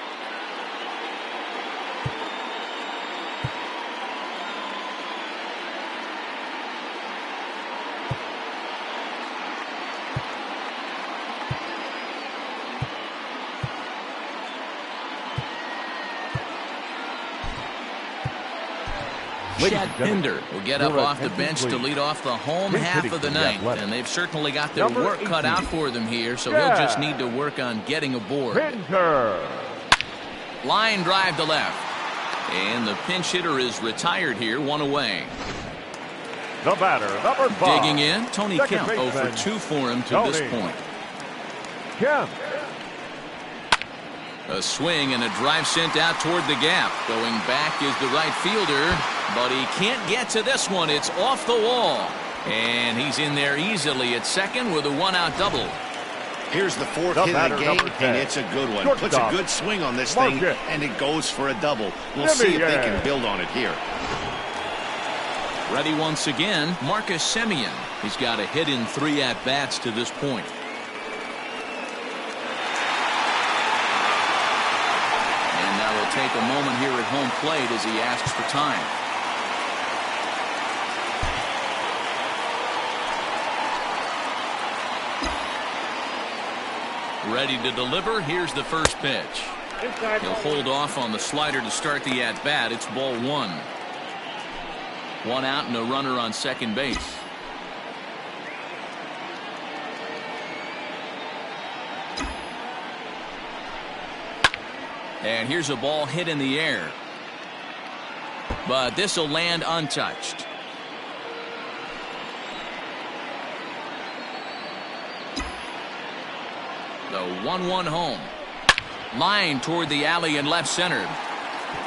Chad Pinder will get up off the bench to lead off the home half of the ninth, and they've certainly got their work cut out for them here, so he'll just need to work on getting aboard. Line drive to left, and the pinch hitter is retired here, 1 away. The batter, number 5. Digging in, Tony Kemp, 0 for 2 for him to this point. Kemp. A swing and a drive sent out toward the gap. Going back is the right fielder, but he can't get to this one. It's off the wall. And he's in there easily at second with a one-out double. Here's the fourth The hit of the game, number 10. and it's a good one. Shortstop. Puts a good swing on this Mark thing, it. and it goes for a double. We'll Jimmy, see if they yeah. can build on it here. Ready once again, Marcus Semien. He's got a hit in 3 at-bats to this point. And now we'll take a moment here at home plate as he asks for time. Ready to deliver. Here's the first pitch. Inside. He'll hold off on the slider to start the at-bat. It's ball 1. 1 out and a runner on second base. And here's a ball hit in the air. But this will land untouched. The 1-1 home. Line toward the alley in left center.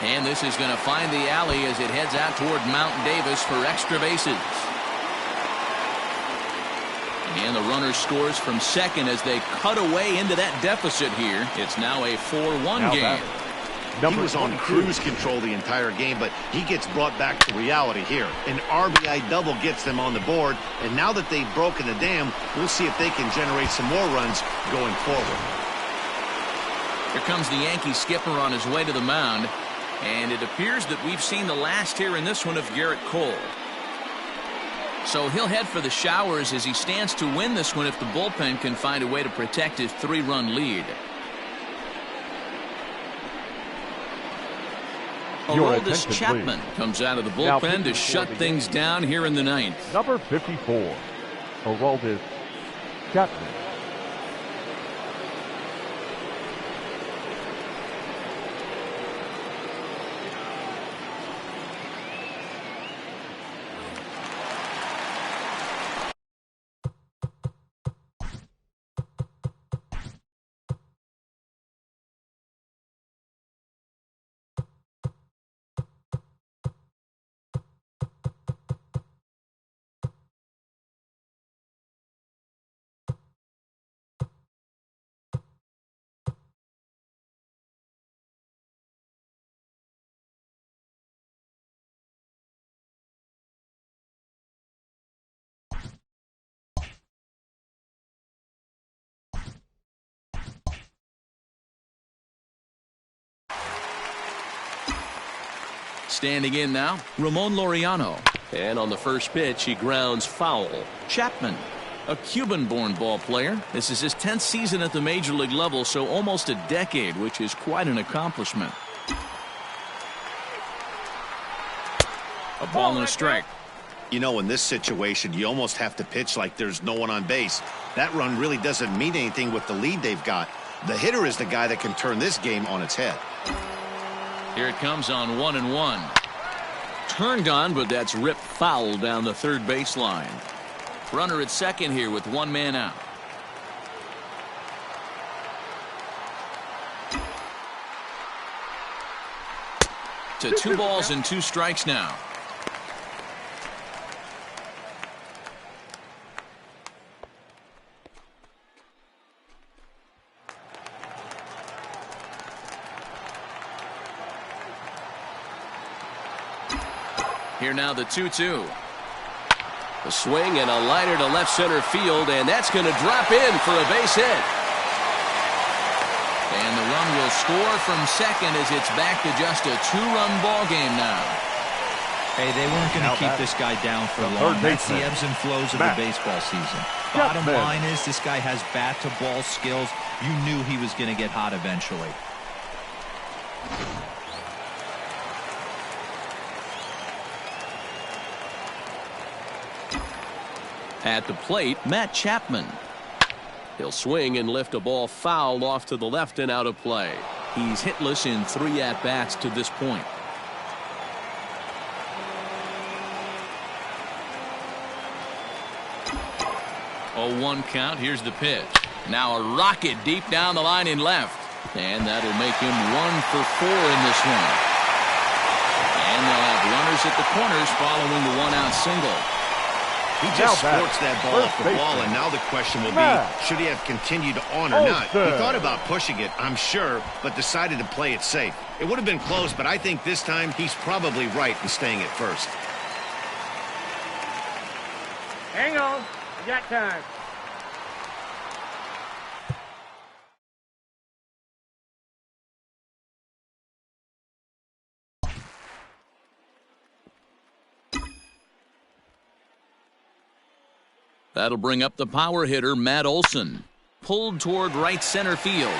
And this is going to find the alley as it heads out toward Mount Davis for extra bases. And the runner scores from second as they cut away into that deficit here. It's now a 4-1 game. He was on cruise control the entire game, but he gets brought back to reality here. An RBI double gets them on the board, and now that they've broken the dam, we'll see if they can generate some more runs going forward. Here comes the Yankee skipper on his way to the mound, and it appears that we've seen the last here in this one of Garrett Cole. So he'll head for the showers as he stands to win this one if the bullpen can find a way to protect his 3-run lead. Aroldis Chapman comes out of the bullpen to shut things down here in the 9th. Number 54, Aroldis Chapman. Standing in now, Ramon Laureano. And on the first pitch, he grounds foul. Chapman, a Cuban-born ball player. This is his 10th season at the major league level, so almost a decade, which is quite an accomplishment. A ball and a strike. You know, in this situation, you almost have to pitch like there's no one on base. That run really doesn't mean anything with the lead they've got. The hitter is the guy that can turn this game on its head. Here it comes on 1-1. Turned on, but that's ripped foul down the third baseline. Runner at second here with 1 man out. To 2 balls and 2 strikes now. Here now the 2-2. A swing and a liner to left center field, and that's going to drop in for a base hit. And the run will score from second as it's back to just a 2-run ball game now. Hey, they weren't going to keep this guy down for long. That's the ebbs and flows of the baseball season. Bottom line is this guy has bat-to-ball skills. You knew he was going to get hot eventually. At the plate, Matt Chapman. He'll swing and lift a ball foul off to the left and out of play. He's hitless in 3 at-bats to this point. Oh, 1 count. Here's the pitch. Now a rocket deep down the line in left. And that'll make him 1 for 4 in this one. And they'll have runners at the corners following the 1-out single. He just sports that ball off the wall, and now the question will be, should he have continued on or not? He thought about pushing it, I'm sure, but decided to play it safe. It would have been close, but I think this time he's probably right in staying at first. Hang on. I got time. That'll bring up the power hitter, Matt Olson. Pulled toward right center field.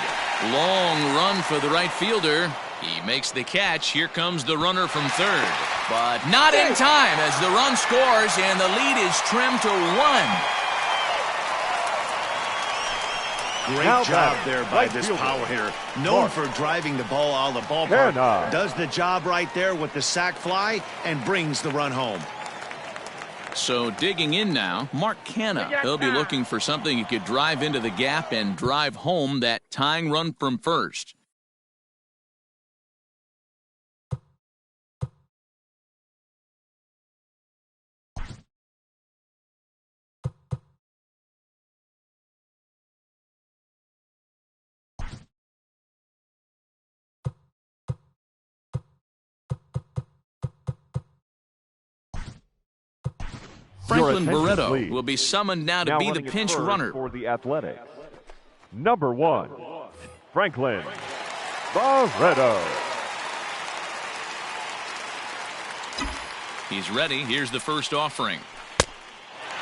Long run for the right fielder. He makes the catch. Here comes the runner from third. But not in time as the run scores and the lead is trimmed to 1. Great job there by this power hitter. Known for driving the ball out of the ballpark. Does the job right there with the sac fly and brings the run home. So digging in now, Mark Canha. He'll be looking for something he could drive into the gap and drive home that tying run from first. Franklin Barreto will be summoned now to be the pinch runner. For the Athletics, number 1, Franklin Barreto. He's ready. Here's the first offering.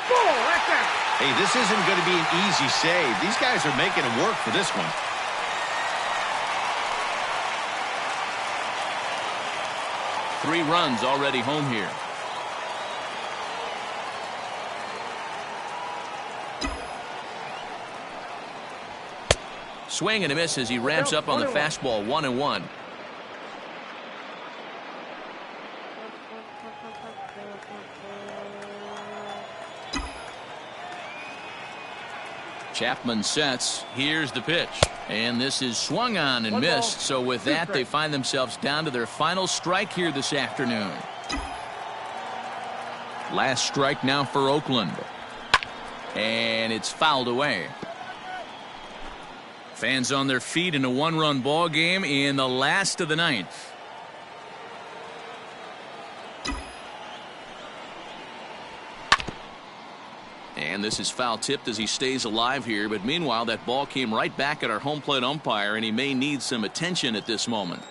Hey, this isn't going to be an easy save. These guys are making it work for this one. Three runs already home here. Swing and a miss as he ramps up on the fastball. 1-1. Chapman sets. Here's the pitch. And this is swung on and missed. So with that, they find themselves down to their final strike here this afternoon. Last strike now for Oakland. And it's fouled away. Fans on their feet in a one-run ball game in the last of the ninth. And this is foul tipped as he stays alive here. But meanwhile, that ball came right back at our home plate umpire, and he may need some attention at this moment.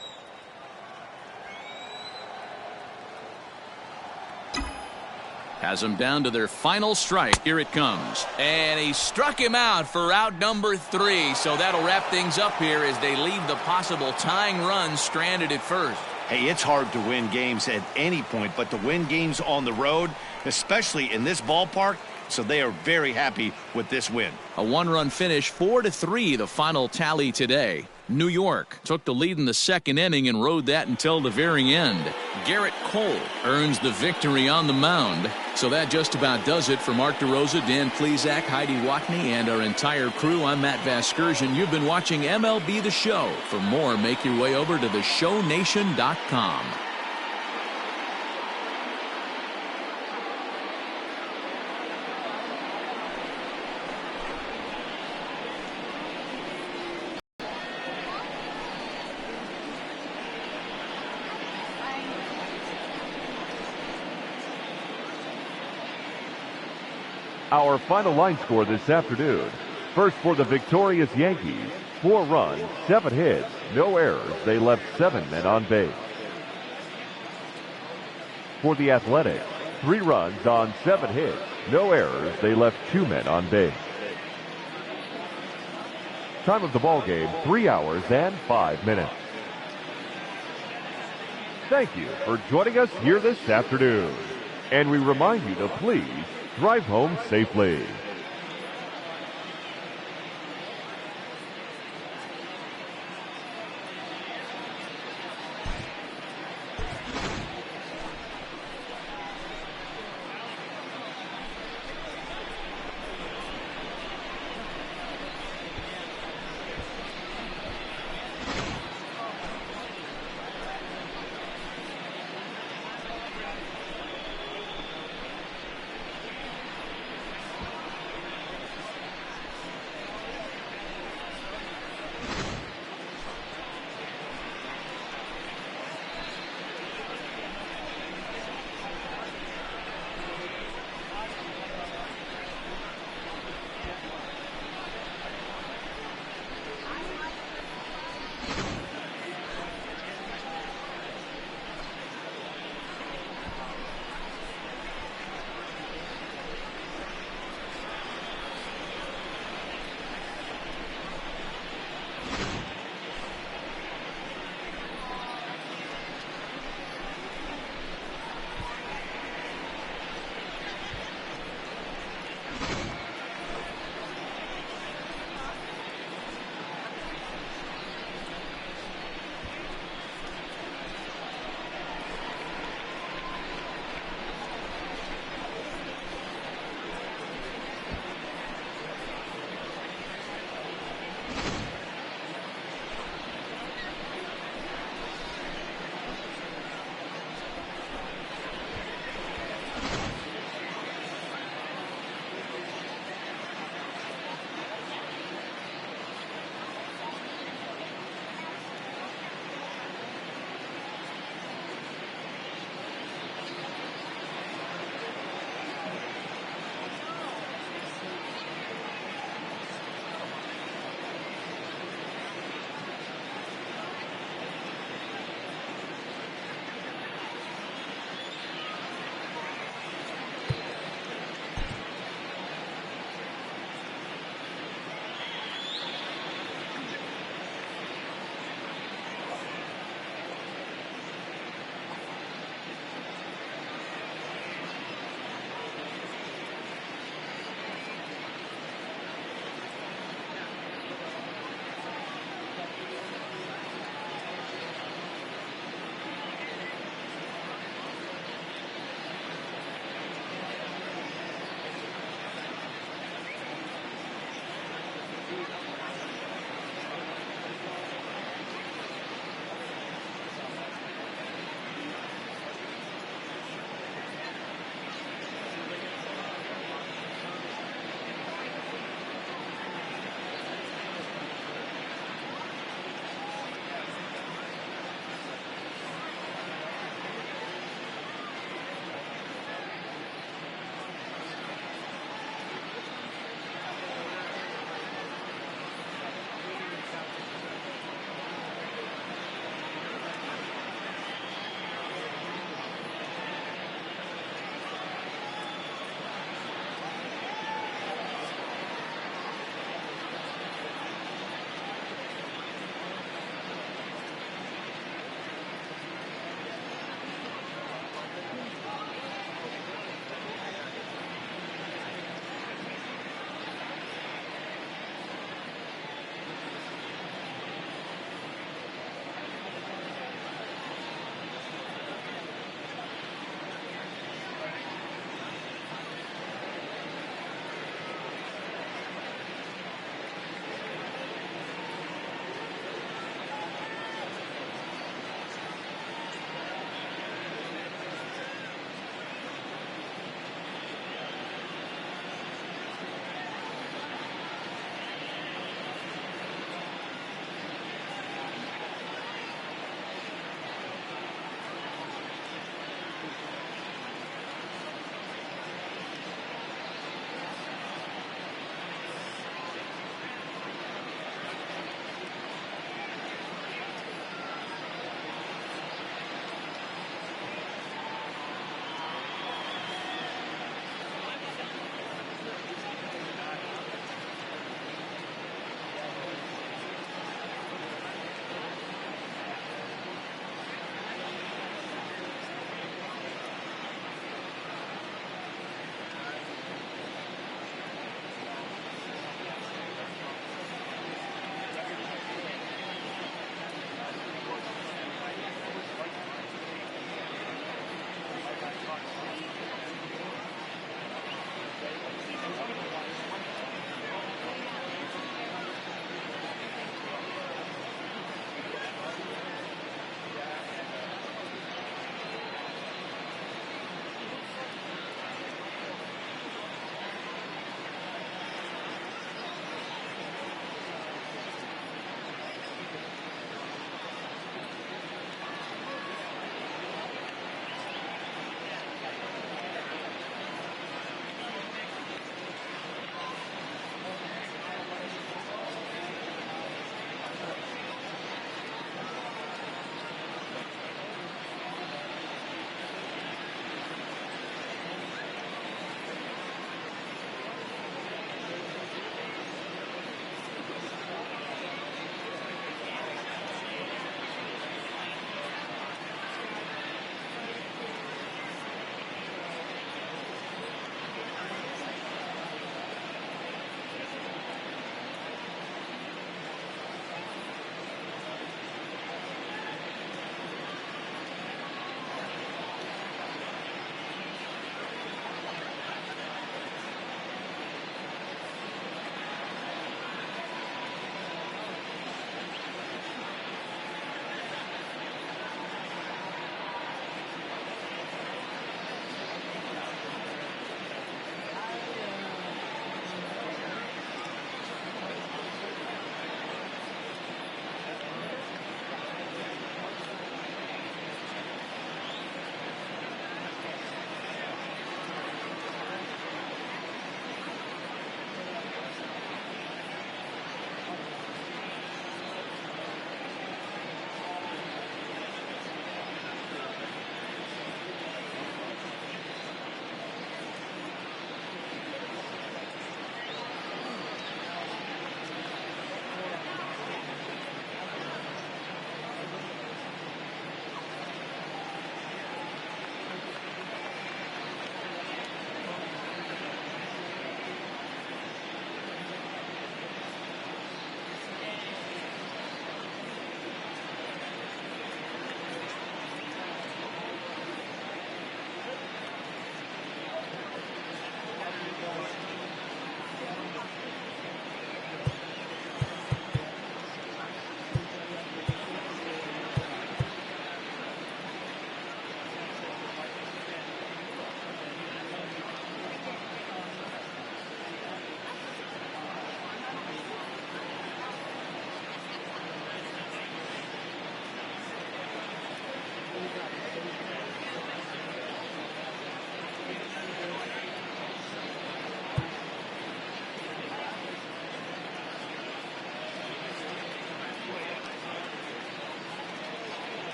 Has them down to their final strike. Here it comes. And he struck him out for out number 3. So that'll wrap things up here as they leave the possible tying run stranded at first. Hey, it's hard to win games at any point, but to win games on the road, especially in this ballpark, so they are very happy with this win. A one-run finish, 4-3, the final tally today. New York took the lead in the second inning and rode that until the very end. Garrett Cole earns the victory on the mound. So that just about does it for Mark DeRosa, Dan Plesac, Heidi Watney, and our entire crew. I'm Matt Vasgersian. You've been watching MLB The Show. For more, make your way over to theshownation.com. Our final line score this afternoon. First for the victorious Yankees, 4 runs, 7 hits, no errors. They left 7 men on base. For the Athletics, 3 runs on 7 hits, no errors. They left 2 men on base. Time of the ball game, 3 hours and 5 minutes. Thank you for joining us here this afternoon. And we remind you to please drive home safely.